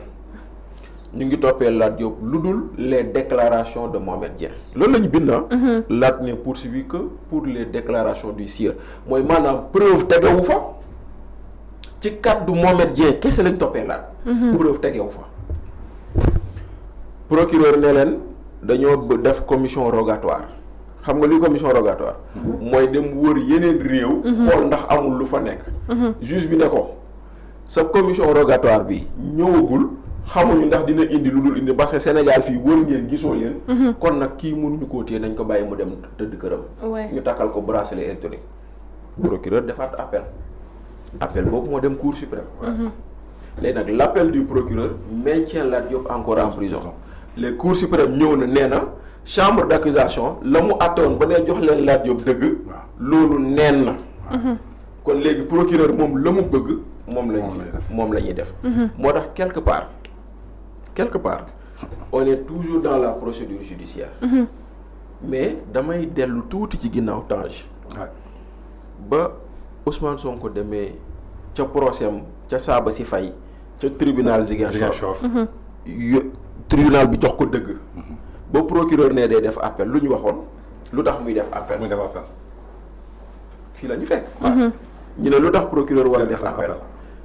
ñu ngi toppee Lat Diop lu dul les déclarations de Mohamed Dieng loolu la ñu bind Lat ne poursuivi que pour les déclarations du sieur mooy maanaam preuve tegewu fa. ci kàddu Mohamed Dieng kese lañ toppee Lat. preuve tegewu fa. procureur ne leen dañoo def commission rogatoire xam nga luy commission rogatoire. mooy dem wër yeneen réew. xool ndax amul lu fa nekk. juge bi ne ko sa commission rogatoire bi ñëwagul xamuñu ndax dina indi lu dul indi parce que Sénégal fii wër ngeen gisoo leen. kon nag kii mënuñu koo téye nañ ko bàyyi mu dem tëdd këram. ñu takkal ko bracelet électronique. procureur defaat appel boobu moo dem cour suprême. léegi nag l'appel du procureur maintient Lat Diop encore en prison les cours suprêmes ñëw na nee na chambre d'accusation la mu àttewoon ba ne jox leen Lat Diop dëgg loolu neen na kon léegi procureur moom la mu bëgg moom la ñuy def moo tax quelque part on est toujours dans la procédure judiciaire mais damay dellu tuuti ci ginnaaw Tange ba Ousmane Sonko demee ca procès am ca saaba si fay ca tribunal Ziguinchor tribunal bi jox ko dëgg ba procureur ne day def appel lu ñu waxoon lu tax muy def appel fii la ñu fekk ñu ne lu tax procureur war a def appel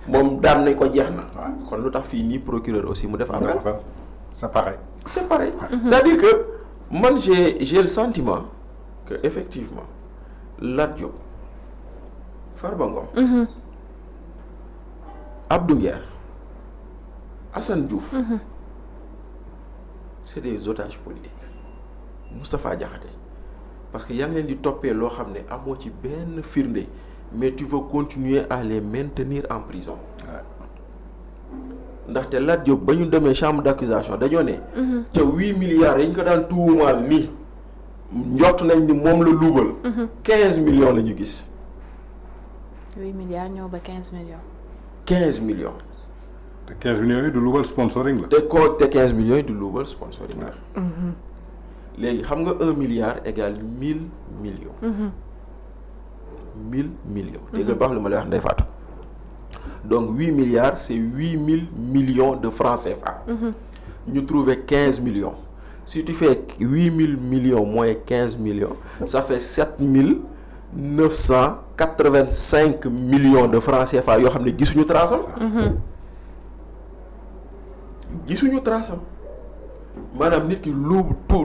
moom daan nañ ko jeex na kon lu tax fii nii procureur aussi mu def appel c'est pareil c'est-à-dire que man j'ai le sentiment que effectivement Lat Diop Farba Ngom Abdou Nguer Assane Diouf c'est des otages politiques Moustapha Diakhaté parce que yaa ngi leen di toppee loo xam ne amoo ci benn firnde mais tu veux continuer à les maintenir en prison ndaxte Lat Diop ba ñu demee chambre d'accusation dañoo ne ca 8 milliards yi ñu ko daan tuumaal ni njort nañ ni moom la luubal 15 millions la ñu gis 8 milliards ñëw ba 15 millions 15 millions te 15 millions yi du luubal sponsoring la te 15 millions yi du luubal sponsoring la léegi xam nga 1 milliard égale 1000 millions 1000 millions dégg nga baax lu ma lay wax Ndeye Fatou donc 8 milliards c'est 8000 millions de francs CFA ñu trouvé 15 millions si tu fais 8000 millions moins 15 millions ça fait 7985 millions de francs CFA yoo xam ne gisuñu trace am gisuñu trace am maanaam nit ki lu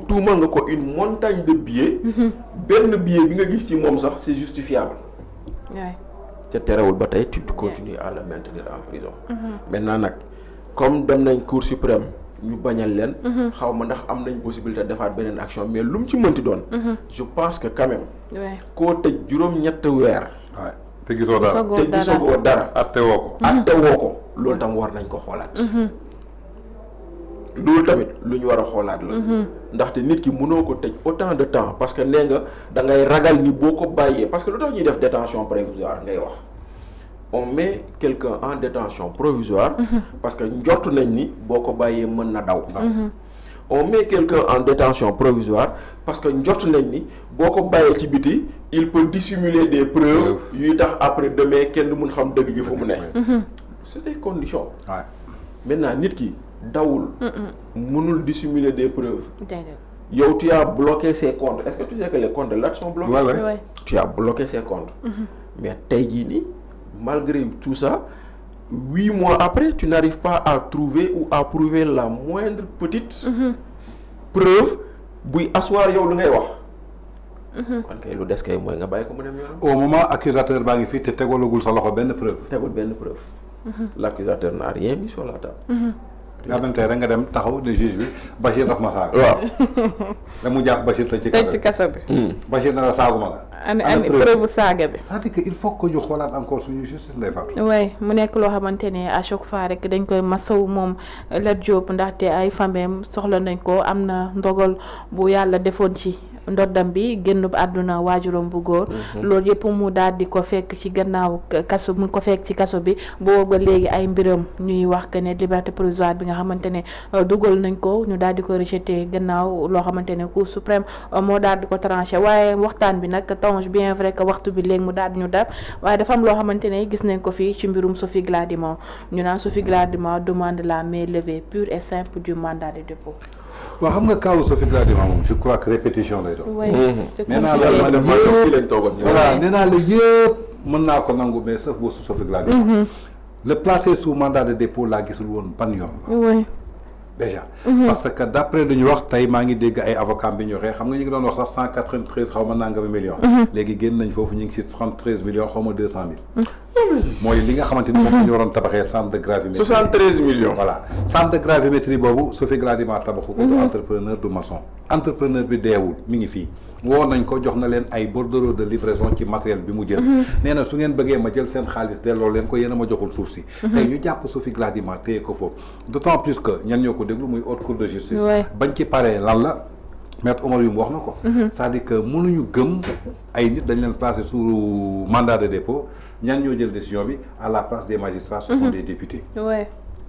tuumal nga ko une montagne de billets benn billet bi nga gis ci moom sax c'est justifiable te terewul ba tey tu continues à le maintenir en prison maintenant nag comme dem nañ cour suprême ñu bañal leen xaw ma ndax am nañ possibilité defaat beneen action mais lu mu ci mënti doon je pense que quand même koo tëj juróom-ñett weer te gisoo dara atte woo ko loolu tam war nañ ko xoolaat loolu tamit lu ñu war a xoolaat la ndaxte nit ki mënoo ko tëj autant de temps parce que nee nga da ngay ragal ni boo ko bàyyee parce que lu tax ñuy def détention provisoire ngay wax on met quelqu'un en détention provisoire parce que njort nañ ni boo ko bàyyee mën na daw on met quelqu'un en détention provisoire parce que njort nañ ni boo ko bàyyee ci biti il peut dissimuler des preuves yuy tax après demain kenn du mun xam dëgg gi fu mu ne c'est des conditions maintenant nit ki dawul mënul dissimuler des preuves yow tu as bloqué ses comptes est-ce que tu sais que les comptes de Lat sont bloqués tu as bloqué ses comptes mais tey jii nii malgré tout ça 8 mois après tu n'arrives pas à trouver ou à prouver la moindre petite preuve buy asseoir yow lu ngay wax kon kay lu des kay mooy nga bàyyi ko mu dem yoonam au moment accusateur baa ngi fii te tegalagul sa loxo benn preuve l'accusateur n'a rien mis sur la table nga dem tey rek nga dem taxaw ne juge bi Bachir daf ma saaga waaw da mu jàpp Bachir tëj ci kaso bi Bachir na la saaguma la ani preuve saaga bi c'est-à-dire que il faut que ñu xoolaat encore suñu justice Ndeye Fatou mu nekk loo xamante ne à chaque fois rek dañ koy masaw moom Lat Diop ndaxte ay famem soxla nañ ko am na ndogal bu yàlla defoon ci ndoddam bi génn àdduna waajuram bu góor loolu yëpp mu daal di ko fekk ci gannaaw kaso mu ko fekk ci kaso bi boobu ba léegi ay mbiram ñuy wax que ne liberté provisoire bi nga xamante ne dugal nañ ko ñu daal di ko rejeté gannaaw loo xamante ne cour suprême moo daal di ko tranché waaye waxtaan bi nag Tange bien vrai que waxtu bi léegi mu daal di ñu dab waaye dafa am loo xamante ne gis nañ ko fii ci mbirum Sophie Gladima ñu naan Sophie Gladima demande la main levée pure et simple du mandat de dépôt. waaw xam nga kaawu Sophie Gladima moom je crois que répétition lay doon. nee naa la yëpp mën naa ko nangu mais sauf boo su Sophie Gladima. le placer sous mandat de dépôt laa gisul woon ban yoon. déjà. parce que d'après lu ñu wax tey maa ngi dégg ay avocats bi ñu waxee xam nga ñu ngi doon wax sax 193 xaw ma nangami millions. léegi génn nañ foofu ñu ngi si 73 millions xaw ma 200 000. mooy li nga xamante ni moom la ñu waroon tabaxee centre de gravimétrie. 73 millions. voilà centre de gravimétrie boobu Sophie Gladima tabaxu ko. du entrepreneur du maçon. entrepreneur bi deewul mi ngi fii woo nañ ko jox na leen ay bordereau de livraison ci matériel bi mu jël. nee na su ngeen bëggee ma jël seen xaalis delloo leen ko yéen a ma joxul suuf si. tey ñu jàpp Sophie Gladima téye ko foofu d'autant plus que ñan ñoo ko déglu muy haute cour de justice. bañ ci paree lan la. Maître Oumar Youm wax na ko. c'est-à-dire que mënuñu gëm ay nit dañ leen placer sous mandat de dépôt ñan ñoo jël décision bi à la place des magistrats. ce sont des députés.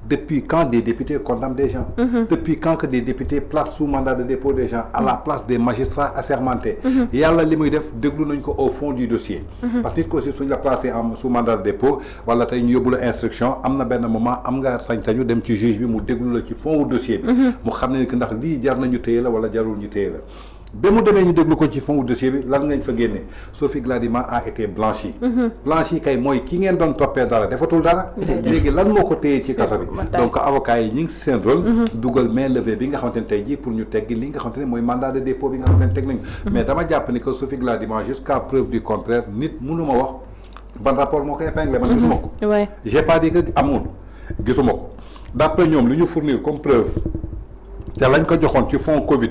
Depuis quand des députés condamnent des gens? Depuis quand que des députés placent sous mandat de dépôt des gens à la place des magistrats assermentés? Yàlla li muy def déglu nañ ko au fond du dossier. parce que nit ko aussi suñ la placé sous mandat de dépôt wala tey ñu yóbbu la instruction am na benn moment am nga sañ-sañu dem ci juge bi mu déglu la ci fond du dossier bi. mu xam ne que ndax lii jar nañu téye la wala jarul ñu téye la. ba mu demee ñu déglu ko ci fond dossier bi lan ngañ fa génne Sophie Gladima a été blanchie. blanchie kay mooy ki ngeen doon toppee dara defatul dara. léegi lan moo ko téye ci kaso bi. donc avocats yi ñu ngi si seen rôle. dugal main levée bi nga xamante ne tey jii pour ñu teggi li nga xamante ne mooy mandat de dépôt bi nga xamante ne teg nañu. mais dama jàpp ni que Sophie Gladima jusqu'à preuve du contraire nit mënuma wax ban rapport moo koy épinglé man gisuma ko. j'ai pas dit que amul gisuma ko d'après ñoom lu ñu fournir comme preuve. te lañ ko joxoon ci fond Covid.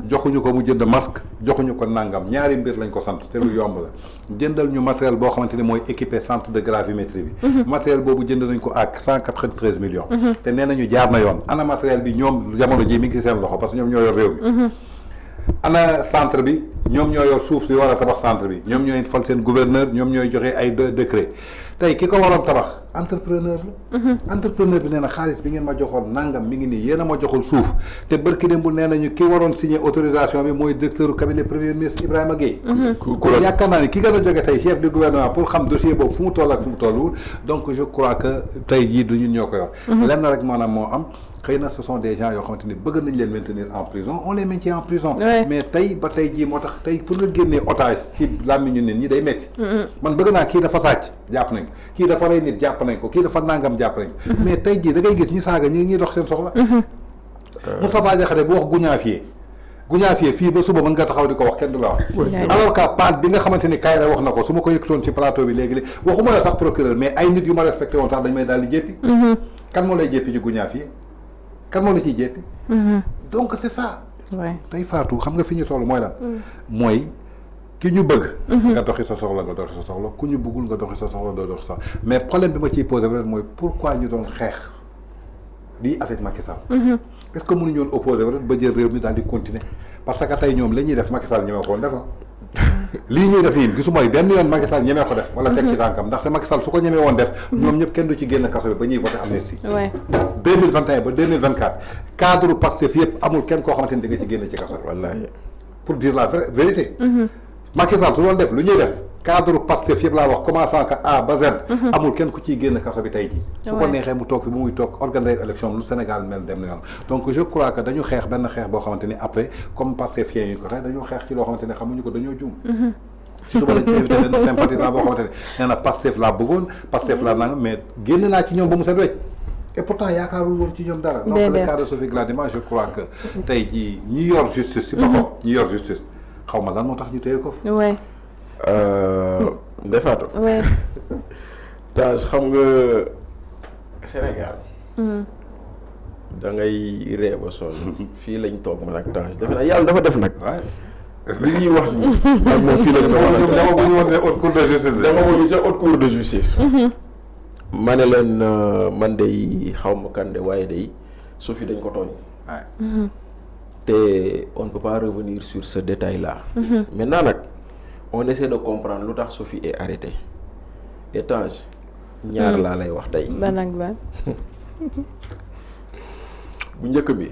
joxuñu ko mu jënd masque joxuñu ko nangam ñaari mbir lañ ko sant te lu yomb la jëndal ñu matériel boo xamante ni mooy équipé centre de gravimétrie bi. matériel boobu jënd nañ ko ak 193 millions. te nee nañu jaar na yoon ana matériel bi ñoom jamono ji mi ngi ci seen loxo parce que ñoom ñoo yor réew mi. ana centre bi ñoom ñoo yor suuf si war a tabax centre bi ñoom ñooy fal seen gouverneur ñoom ñooy joxe ay décret tey ki ko waroon tabax entrepreneur la. entrepreneur bi nee na xaalis bi ngeen ma joxoon nangam mi ngi nii yéen a ma joxul suuf te barki démb nee nañu ki waroon signer autorisation bi mooy directeur du cabinet premier ministre Ibrahima Gueye. kon yaakaar naa ni ki gën a jóge tey chef du gouvernement pour xam dossier boobu fu mu toll ak fu mu tolluwul donc je crois que tey jii du ñun ñoo ko yor. lenn rek maanaam moo am. xëy na ce sont des gens yoo xamante ni bëgg nañ leen maintenir en prison on les maintient en prison. mais tey ba tey jii moo tax tey pour nga génnee otage ci làmmiñu nit ñi day metti man bëgg naa kii dafa sàcc jàpp nañ ko kii dafa rey nit jàpp nañ ko kii dafa nangam jàpp nañ ko. mais tey jii da ngay gis ñi saaga ñi dox seen soxla. Moustapha Diakhaté bu wax guñaafiye fii ba suba mën nga taxaw di ko wax kenn du la wax. alors que paat bi nga xamante ni Kayra wax na ko su ma ko yëkkatoon ci plateau bi léegi waxuma la sax procureur mais ay nit yu ma respecté woon sax dañ may daal di jéppi. kan moo lay jéppi ci guñaafiye kan moo la ciy jéppi. donc c'est ça. tey Fatou xam nga fi ñu toll mooy lan. mooy ki ñu bëgg. nga doxi sa soxla ku ñu bëggul nga doxi sa soxla doo doxi sa mais problème bi ma ciy posé vraiment mooy pourquoi ñu doon xeex lii avec Macky Sall. est-ce que mënuñu woon opposé wu ba jël réew mi daal di continuer parce que tey ñoom la ñuy def Macky Sall ñemee ko woon defa lii ñuy def nii gisumay benn yoon Macky Sall ñemee ko def wala teg ci tànkam ndaxte Macky Sall su ko ñemee woon def ñoom ñëpp kenn du ci génn kaso bi ba ñuy voté amnistie 2021 ba 2024 cadre Pastef yëpp amul kenn koo xamante ni di nga ci génn ci kaso bi wallaahi pour dire la vérité Macky Sall su doon def lu ñuy def cadre Pastef yëpp laa wax commençant que A ba Z amul kenn ku ciy génn kaso bi tey jii su ko neexee mu toog fi bu muy toog organiser élection lu Sénégal mel dem na yoon donc je crois que dañu xeex benn xeex boo xamante ni après comme Pastef yi ñu ko xeex dañoo xeex ci loo xamante ne xamuñu ko dañoo juum si suba lañ ci invité benn sympathisant boo xamante ne nee na Pastef laa bëggoon Pastef laa nangam mais génn naa ci ñoom ba mu set wecc et pourtant yaakaarul woon ci ñoom dara donc le cas de Sophie Gladima je crois que tey jii ñi yor justice si boppam ñi yor justice xaw ma lan moo tax ñu téye ko Ndeye Fatou. Tange xam nga Sénégal. da ngay ree ba sonn fii lañ toog man ak Tange defe naa yàlla dafa def nag. li ñuy wax nii. ak moom fii lañ toog dama bëgg woon ne haute cour de justice. dama bëgg ca haute cour de justice. ma ne leen man de xaw ma kan de waaye de Sophie dañ ko tooñ. te on ne peut pas revenir sur ce détail là. maintenant nag. on essaie de comprendre lu tax Sophie est arrêtée et Tange ñaar laa lay wax tey. ban ak ban. bu njëkk bi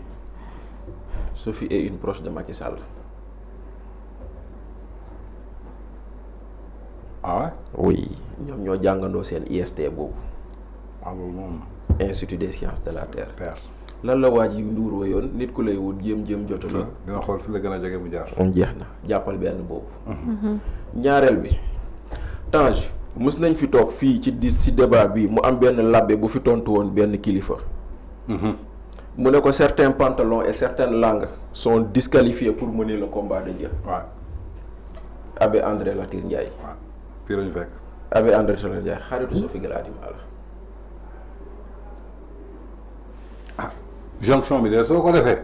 Sophie est une proche de Macky Sall. ah ouais. oui ñoom ñoo jàngandoo seen IST boobu. waaw loolu moom. Institut des sciences de la terre. lan la waa ji Ndour wayoon nit ku lay wut jéem jotu la. dina xool fi la gën a jege mu jaar. moom jeex na jàppal benn boobu. ñaareel bi Tange mës nañ fi toog fii ci débat bi mu am benn labbe bu fi tontu woon benn kilifa. mu ne ko certains pantalons et certaines langues sont disqualifiés pour mener le combat de Dieu. waaw. Abbé André Latyr Ndiaye. waaw fii lañu fekk. Abbé André Latyr Ndiaye xaritu Sophie Gladima la. jonction bi de soo ko defee.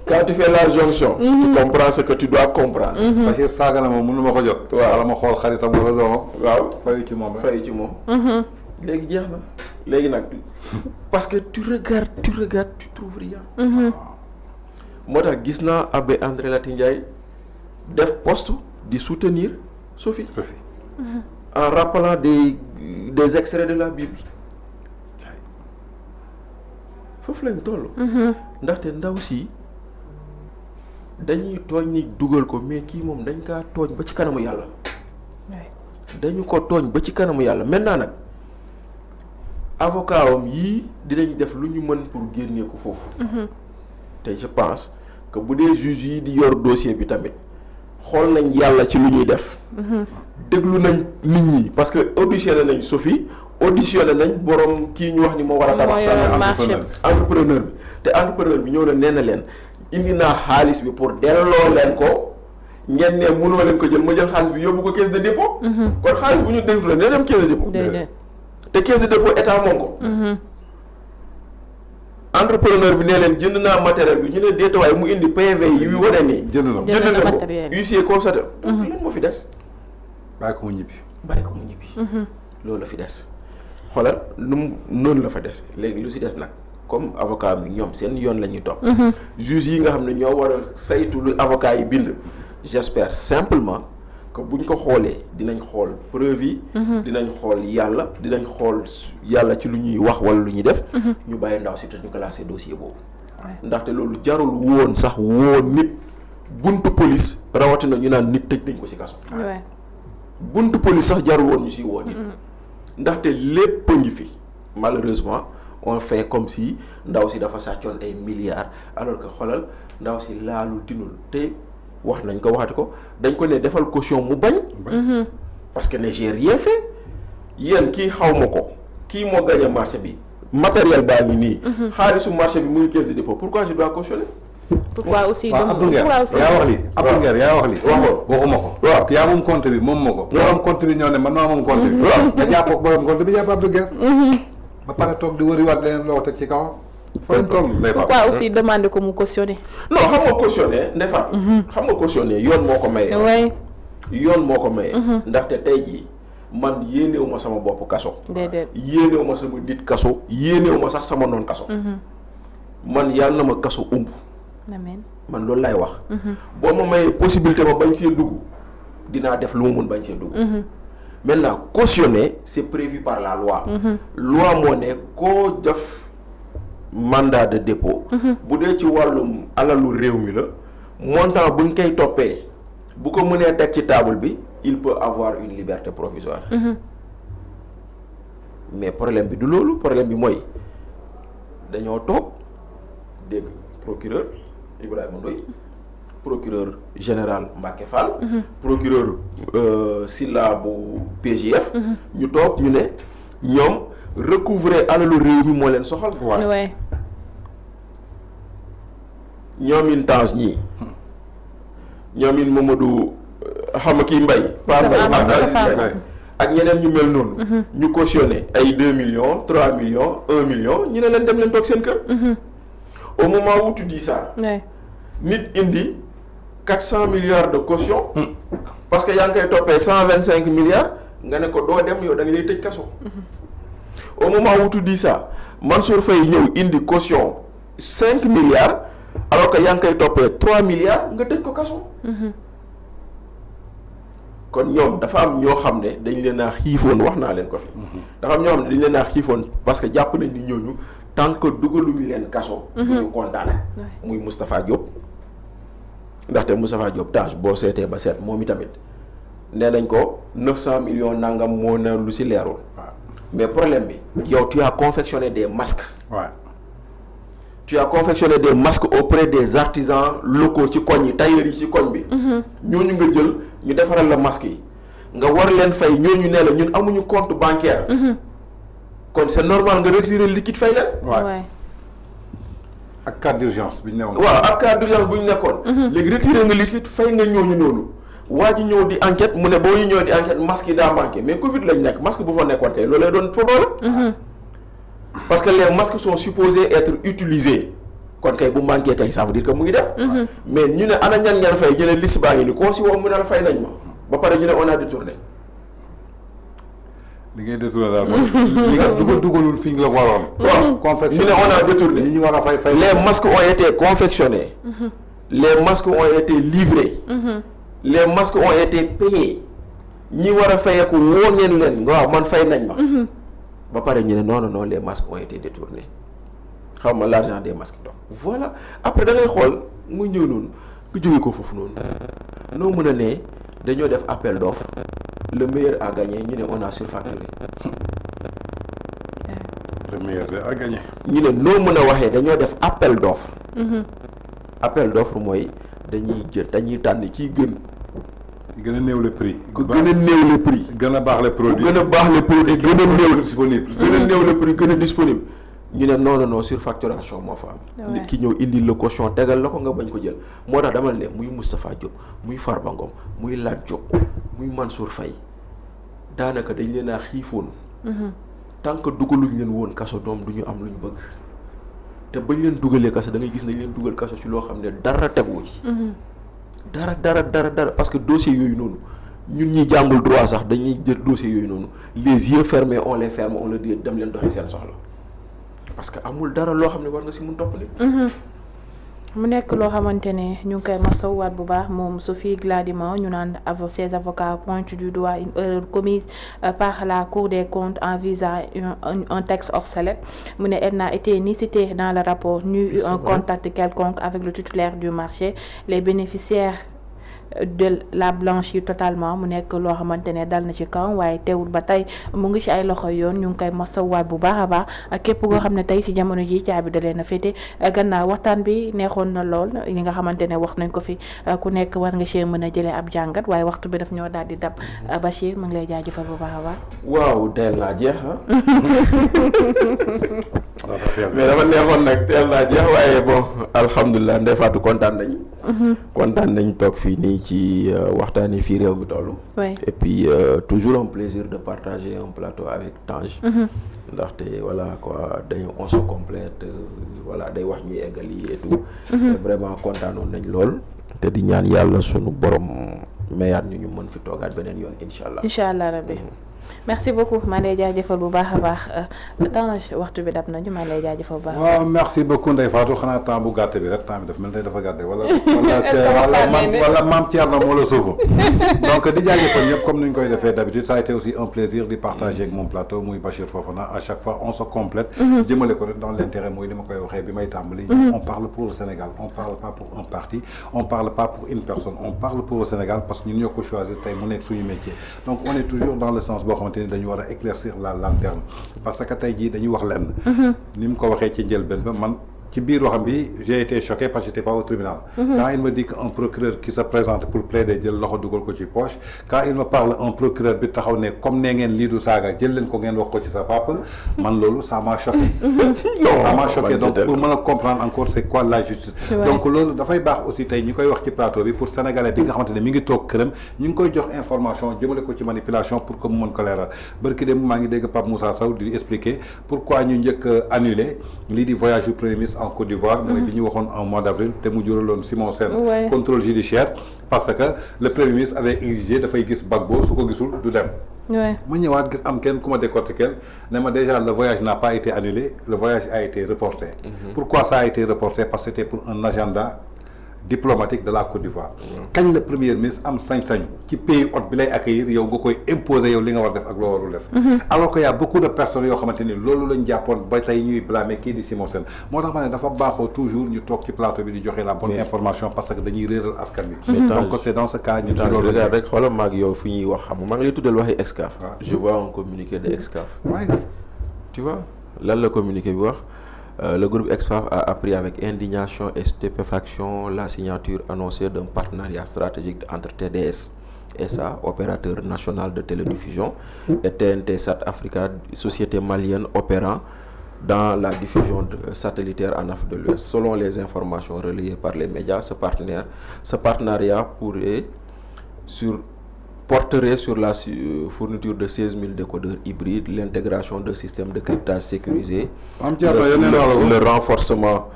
quand tu fais la jonction. tu comprends ce que tu dois comprendre. Bachir saaga na moom mënu ma ko jot. waaw wala ma xool xaritam wala doomam. waaw fayu ci moom fayu ci moom. léegi jeex na léegi nag parce que tu regardes tu trouves rien. moo tax gis naa Abbé André Latyr Ndiaye def poste di soutenir Sophie. En rappelant des extraits de la Bible. foofu lañ toll. ndaxte ndaw si dañuy tooñ ni dugal ko mais kii moom dañ kaa tooñ ba ci kanamu yàlla. dañu ko tooñ ba ci kanamu yàlla maintenant nag avocat am yii dinañ def lu ñu mën pour génnee ko foofu. te je pense que bu dee juge yi di yor dossier bi tamit xool nañ yàlla ci lu ñuy def. déglu nañ nit ñi parce que auditionné nañ Sophie auditionné nañ borom kii ñu wax ni moo war a tabax entrepreneur bi te entrepreneur bi ñëw na nee na leen indi naa xaalis bi pour delloo leen ko ngeen ne mënoo leen ko jël ma jël xaalis bi yóbbu ko caisse de dépôt. kon xaalis bu ñu déglu la nee dem caisse de dépôt. te caisse de dépôt état moom ko. entrepreneur bi nee leen jënd naa matériel bi ñu ne déetawaay mu indi PV yi yu wane nii. jënd na ko huissier constaté. donc lan moo fi des. bàyyi ko mu ñibbi. loolu la fi des. xoolal noonu la fa des léegi lu si des nag comme avocat bi ñoom seen yoon la ñuy topp. juge yi nga xam ne ñoo war a saytu lu avocat yi bind. j'espère simplement que buñ ko xoolee dinañ xool preuve yi. dinañ xool yàlla ci lu ñuy wax wala lu ñuy def. ñu bàyyi ndaw si te ñu classé dossier boobu. ndaxte loolu jarul woon sax nit buntu police rawatina ñu naan nit tëj nañ ko si kaso. buntu police sax jarul woon ñu siy woo nit. ndaxte lépp a ngi fi malheureusement on fait comme si ndaw si dafa sàccoon ay milliards alors que xoolal ndaw si laalul tinul te wax nañ ko waxati ko dañ ko ne defal caution mu bañ. parce que ne j'ai rien fait yéen kii xaw ma ko kii moo gagné marché bi matériel baa ngi nii. xaalisu marché bi muy caisse de dépôt pourquoi je dois cautionner. pourquoi aussi Abdou Nguer yaa wax lii Abdou Nguer yaa wax lii waxuma ko waaw yaa moom compte bi moom moo ko borom compte bi ñoo ne man maa moom compte bi nga jàpp borom compte bi jàpp Abdou Nguer ba pare toog di wëriwaat leneen loo teg ci kawam fa lañ toll pourquoi aussi demander ko mu cautionner non xam nga cautionner ndefa xam nga cautionner yoon moo ko maye yoon moo ko maye ndaxte tey jii man yéenewu ma sama bopp kaso déedéet yéenewu ma sama nit kaso yéenewu ma sax sama noon kaso man yàlla na ma kaso umb amiin man loolu laay wax. boo ma mayee possibilité ma bañ see dugg dinaa def lu ma mun bañ see dugg. maintenant cautionner c'est prévu par la loi. loi moo ne koo def mandat de dépôt. bu dee ci wàllum alalu réew mi la montant buñ koy toppee bu ko mënee teg ci table bi il peut avoir une liberté provisoire. mais problème bi du loolu problème bi mooy dañoo toog dégg procureur. Ibrahima Ndoye procureur général Mbacké Fall. procureur Sylla bu PJF. ñu toog ñu ne ñoom recouvrer alalu réew mi moo leen soxal. waaw ñoom in Tange ñii ñoom in Mamadou xam nga kii Mbaye. ak ñeneen ñu mel noonu. ñu cautionné ay 2 millions 3 millions 1 million ñu ne leen dem leen toog seen kër. au moment où tu dis ça. nit indi 400 milliards de caution. parce que yaa ngi koy toppee 125 milliards nga ne ko doo dem yow da nga lay tëj kaso. au moment où tu dis ça Mansour Faye ñëw indi caution 5 milliards alors que yaa ngi koy toppee 3 milliards nga tëj ko kaso. kon ñoom dafa am ñoo xam ne dañ leen a xiifoon wax naa leen ko fi. dafa am ñoo xam ne dañ leen a xiifoon parce que jàpp nañ ni ñooñu. tant que dugaluñu leen kaso. bu ñu condamné. muy Moustapha Diop. ndaxte Moustapha Diop Tange boo seetee ba seet moom itamit nee nañ ko 900 millions nangam moo ne lu si leerul. mais problème bi. yow tu as confectionné des masques. tu as confectionné des masques auprès des artisans locaux ci koñ yi tailleurs yi ci koñ bi. ñooñu nga jël ñu defaral la masque yi nga war leen fay ñooñu ne la ñun amuñu compte bancaire. kon c'est normal nga retirer liquide fay leen. waaw ak cas d'urgence bu ñu newoon. waaw ak cas d'urgence bu ñu nekkoon. léegi retirer nga liquide fay nga ñooñu noonu. waa ji ñëw di enquête mu ne boo ñu ñëw di enquête masque yi daa manqué mais Covid lañ nekk masque bu fa nekkoon kay loolu lay doon problème. parce que les masques sont supposés être utilisés kon kay bu manqué kay ça veut dire que mu ngi def. mais ñu ne ana ñan ngeen fay ñu ne liste baa ngi ni koo si woo mu ne la fay nañ ma ba pare ñu ne on a détourné. li ngay détourné daal mooy. li nga dugalul fi nga la waroon. waaw confection ñu ne on a détourné. li ñu war a fay. les masques ont été confectionnés. les masques ont été livrés. les masques ont été payés. ñi war a fayeeku woo ngeen leen waaw man fay nañ ma. ba pare ñu ne non les masques ont été détournés xaw ma l'argent des masques donc voilà après da ngay xool mu ñëw noonu nga jógee ko foofu noonu noo mën a ne dañoo def appel d'offre le meilleur a gagné ñu ne on a surfacturé. le meilleur a gagné. ñu ne noo mën a waxee dañoo def appel d'offre. appel d'offre mooy dañuy tànn kii gën. gën a néew le prix. gën a néew le prix. gën a baax le produit. gën a baax le produit gën a néew disponible. gën a néew le prix gën a disponible. ñu ne non surfacturation moo fa am. nit ki ñëw indi la caution tegal la ko nga bañ ko jël moo tax dama ne muy Moustapha Diop muy Farba Ngom muy Lat Diop muy Mansour Faye daanaka dañ leen a xiifoon. tant que dugaluñ leen woon kaso doom du ñu am lu ñu bëgg te bañ leen dugalee kaso da ngay gis nañ leen dugal kaso ci loo xam ne dara tegu ci. dara parce que dossier yooyu noonu ñun ñi jàngul droit sax dañuy jël dossier yooyu noonu les yeux fermés on les ferme on le dit dem leen doxi seen soxla parce que amul dara loo xam ne war nga si mun topp nit. mu nekk loo xamante ne ñu ngi koy masawwaat bu baax moom Sophie Gladima ñu naan ses avocats pointent du doigt une erreur commise par la Cour des comptes en visant un texte obsolète mu ne elle n'a été ni citée dans le rapport ni eu un contact quelconque avec le titulaire du marché les bénéficiaires de la blanchir totalement mu nekk loo xamante ne dal na ci kawam waaye teewul ba tey mu ngi ci ay loxo yoon ñu ngi koy masawaat bu baax a baax ak képp koo xam ne tey ci jamono ji caabi da leen a féete gannaaw waxtaan bi neexoon na lool li nga xamante ne wax nañ ko fi ku nekk war nga see mën a jëlee ab jàngat waaye waxtu bi daf ñoo daal di dab Bachir mu ngi lay jaajëfal bu baax a baax. waaw teel naa jeex mais dama neexoon nag teel naa jeex waaye bon alhamdulilah Ndeye Fatou kontaan nañ. kontaan nañ toog fii nii ci waxtaani fii réew mi toll. et puis toujours un plaisir de partager un plateau avec Tange. ndaxte voilà quoi dañu on se complète voilà day wax ñuy eggali et tout. vraiment kontaanoon nañ lool. te di ñaan yàlla sunu borom mayaat ñu mën fi toogaat beneen yoon incha allah. incha allah rabbi. merci beaucoup maa ngi lay jaajëfal bu baax a baax Tange waxtu bi dab nañu maa ngi lay jaajëfal bu baax. waaw merci beaucoup Ndeye Fatou xanaa temps bu gàtte bi rek temps bi daf mel ni dafa gàtte wala maam Thierno moo la suufu donc di jaajëfal ñëpp comme ni ñu koy defee d'habitude ça a été aussi un plaisir de partager avec mon plateau muy Bachir Fofana à chaque fois on se complète. jëmale ko rek dans l'intérêt mooy li ma koy waxee bi may tàmbali. on parle pour le Sénégal on parle pas pour un parti on parle pas pour une personne on parle pour le Sénégal parce que ñun ñoo ko choisir tey mu nekk suñu métier donc on est toujours dans le sens boo xamante ni dañu war a éclaircir la lanterne parce que tey jii dañuy wax lenn. ni mu ko waxee ci njëlbeen ba man ci biir waxam bi j'ai été choqué parce que j'étais pas au tribunal. Quand il me dit qu'un procureur qui se présente pour plaider jël loxo dugal ko ci poche quand il me parle un procureur bi taxaw ne comme ne ngeen lii du saaga jël leen ko ngeen wax ko ci sa papa man loolu ça m'a choqué. ça m'a choqué donc pour mën a comprendre encore c'est quoi la justice. donc loolu dafay baax aussi tey ñi koy wax ci plateau bi pour sénégalais bi nga xamante ne mi ngi toog këram ñu ngi koy jox information jëmale ko ci manipulation pour que mu mën ko leeral barki dem maa ngi dégg Pape Moussa Sow di expliquer pourquoi ñu njëkk annuler lii di voyage du premier ministre en Côte d'Ivoire mooy li ñu waxoon en mois d'avril te mu juraloon Simon Sène contrôle judiciaire parce que le premier ministre avait exigé dafay gis Gbagbo su ko gisul du dem ma ñëwaat gis am kenn ku ma décortiquer ne ma déjà le voyage n'a pas été annulé le voyage a été reporté. Pourquoi ça a été reporté? Parce que c'était pour un agenda diplomatique de la Côte d'Ivoire. Kañ le premier ministre am sañ-sañu ci pays hôte bi lay accueillir yow nga koy imposer yow li nga war def ak loo warul def. alors que y a beaucoup de personnes yoo xamante ni loolu lañ jàppoon ba tey ñuy blâmer kii di Simon Sène moo tax ma ne dafa baaxoo toujours ñu toog ci plateau bi di joxe la bonne information parce que dañuy réeral askan bi. donc c'est dans ce cas ñu ci loolu la rek xoolal maag yow fu ñuy wax xam nga maa ngi lay tuddal waxi Excaf. je vois un communiqué de Excaf. tu vois lan la communiqué bi wax. Le groupe Excaf a appris avec indignation et stupéfaction la signature annoncée d'un partenariat stratégique entre TDS SA, opérateur national de télédiffusion, et TNT Sat Africa, société malienne opérant dans la diffusion satellitaire en Afrique de l'Ouest. Selon les informations relayées par les médias, ce partenariat porterait sur la fourniture de 16 000 décodeurs hybrides, l'intégration de systèmes de cryptage sécurisés, le renforcement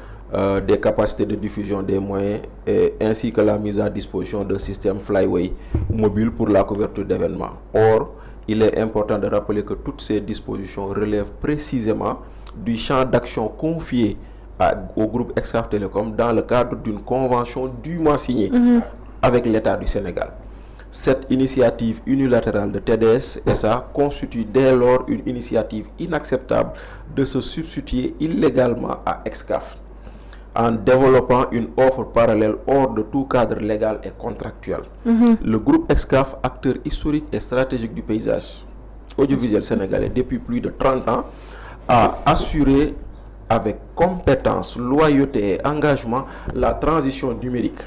des capacités de diffusion des moyens ainsi que la mise à disposition d'un système Flyway mobile pour la couverture d'événements. Or, il est important de rappeler que toutes ces dispositions relèvent précisément du champ d'action confié au groupe Excaf Télécom dans le cadre d'une convention dûment signée avec l'État du Sénégal. Cette initiative unilatérale de TDS SA constitue dès lors une initiative inacceptable de se substituer illégalement à Excaf en développant une offre parallèle hors de tout cadre légal et contractuel. Le groupe Excaf, acteur historique et stratégique du paysage audiovisuel sénégalais depuis plus de 30 ans, a assuré avec compétence, loyauté et engagement la transition numérique,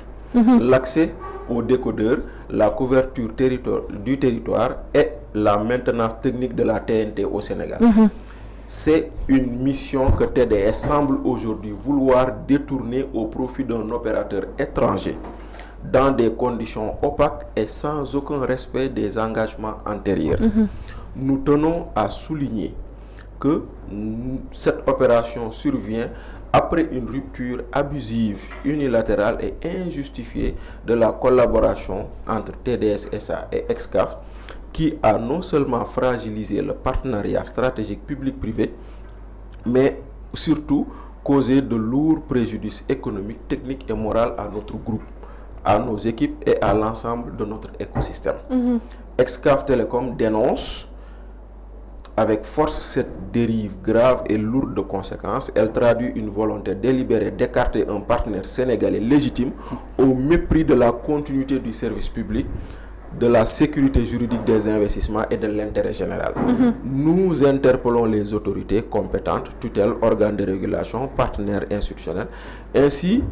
l'accès aux décodeurs, la couverture du territoire et la maintenance technique de la TNT au Sénégal. C'est une mission que TDS semble aujourd'hui vouloir détourner au profit d'un opérateur étranger dans des conditions opaques et sans aucun respect des engagements antérieurs. Nous tenons à souligner que cette opération survient après une rupture abusive, unilatérale et injustifiée de la collaboration entre TDS SA et Excaf, qui a non seulement fragilisé le partenariat stratégique public-privé, mais surtout causé de lourds préjudices économiques, techniques et moraux à notre groupe, à nos équipes et à l'ensemble de notre écosystème. Excaf Télécom dénonce avec force cette dérive grave et lourde de conséquences. Elle traduit une volonté délibérée d'écarter un partenaire sénégalais légitime au mépris de la continuité du service public, de la sécurité juridique des investissements et de l'intérêt général. Nous interpellons les autorités compétentes, tutelles, organes de régulation, partenaires institutionnels, ainsi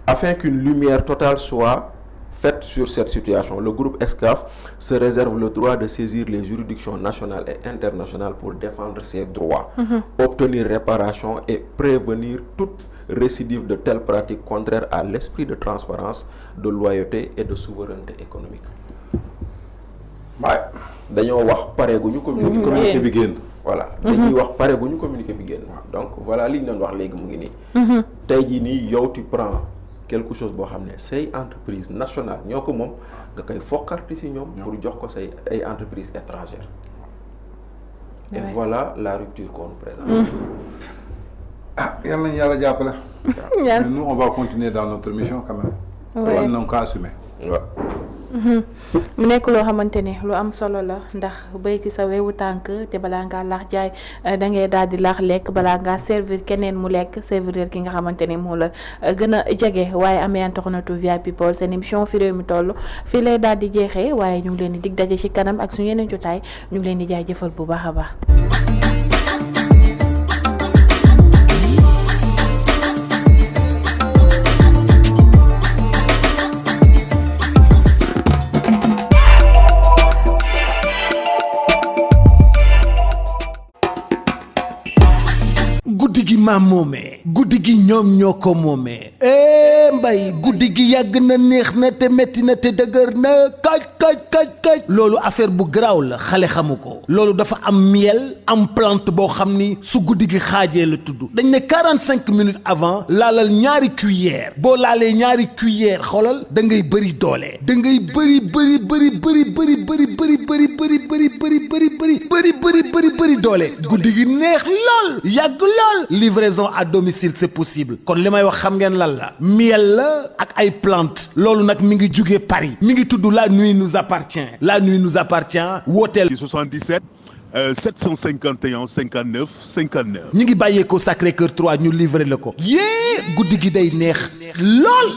afin qu'une lumière totale soit faite sur cette situation. Le groupe Excaf se réserve le droit de saisir les juridictions nationales et internationales pour défendre ses droits, obtenir réparation et prévenir toute récidive de telles pratiques contraires à l'esprit de transparence, de loyauté et de souveraineté économique. Dañoo wax pare gu ñu communiqué bi génn. Voilà, dañuy wax pare gu ñu communiqué bi génn. Donc voilà li ñu doon wax léegi mu ngi nii. Tey jii nii yow tu prends quelque chose boo xam ne say entreprise nationale ñoo ko moom nga koy fokkarti ci ñoom pour jox ko say ay entreprises étrangères. Et voilà la rupture qu'on nous présente. Ah, yal nañu yàlla jàppale. Mais nous on va continuer dans notre mission quand même. War nañu ko assumer. mu nekk loo xamante ne lu am solo la ndax béy ci sa wewu tànk te balaa ngaa laax jaay da ngay daal di laax lekk balaa ngaa servir keneen mu lekk servir ki nga xamante ne moo la gën a jege. waaye amee internetu VIP People seen émission fi réew mi toll fii lay daal di jeexee waaye ñu ngi leen di dig daje ci kanam ak suñu yeneen jotaay ñu ngi leen di jaajëfal bu baax a baax. guddi gi maam moomee guddi gi ñoom ñoo ko moomee mbay guddi gi yàgg na neex na te metti na te dëgër na kaj loolu affaire bu garaaw la xale xamu ko loolu dafa am miel am plante boo xam ni su guddi gi xaajee la tudd dañ ne 45 minutes avant laalal ñaari cuillère boo laalee ñaari cuillère xoolal da ngay bëri doole da ngay bëri doole guddi gi neex lool yàgg lool livraison à domicile c'est possible kon li may wax xam ngeen lan la miel la ak ay plante loolu nag mi ngi jugee Paris mi ngi tudd la nuit nous appartient wooteel 77 751 59 59 ñi ngi bàyyeekoo Sacré-Cœur 3 ñu livré la ko yée guddi gi day neex lool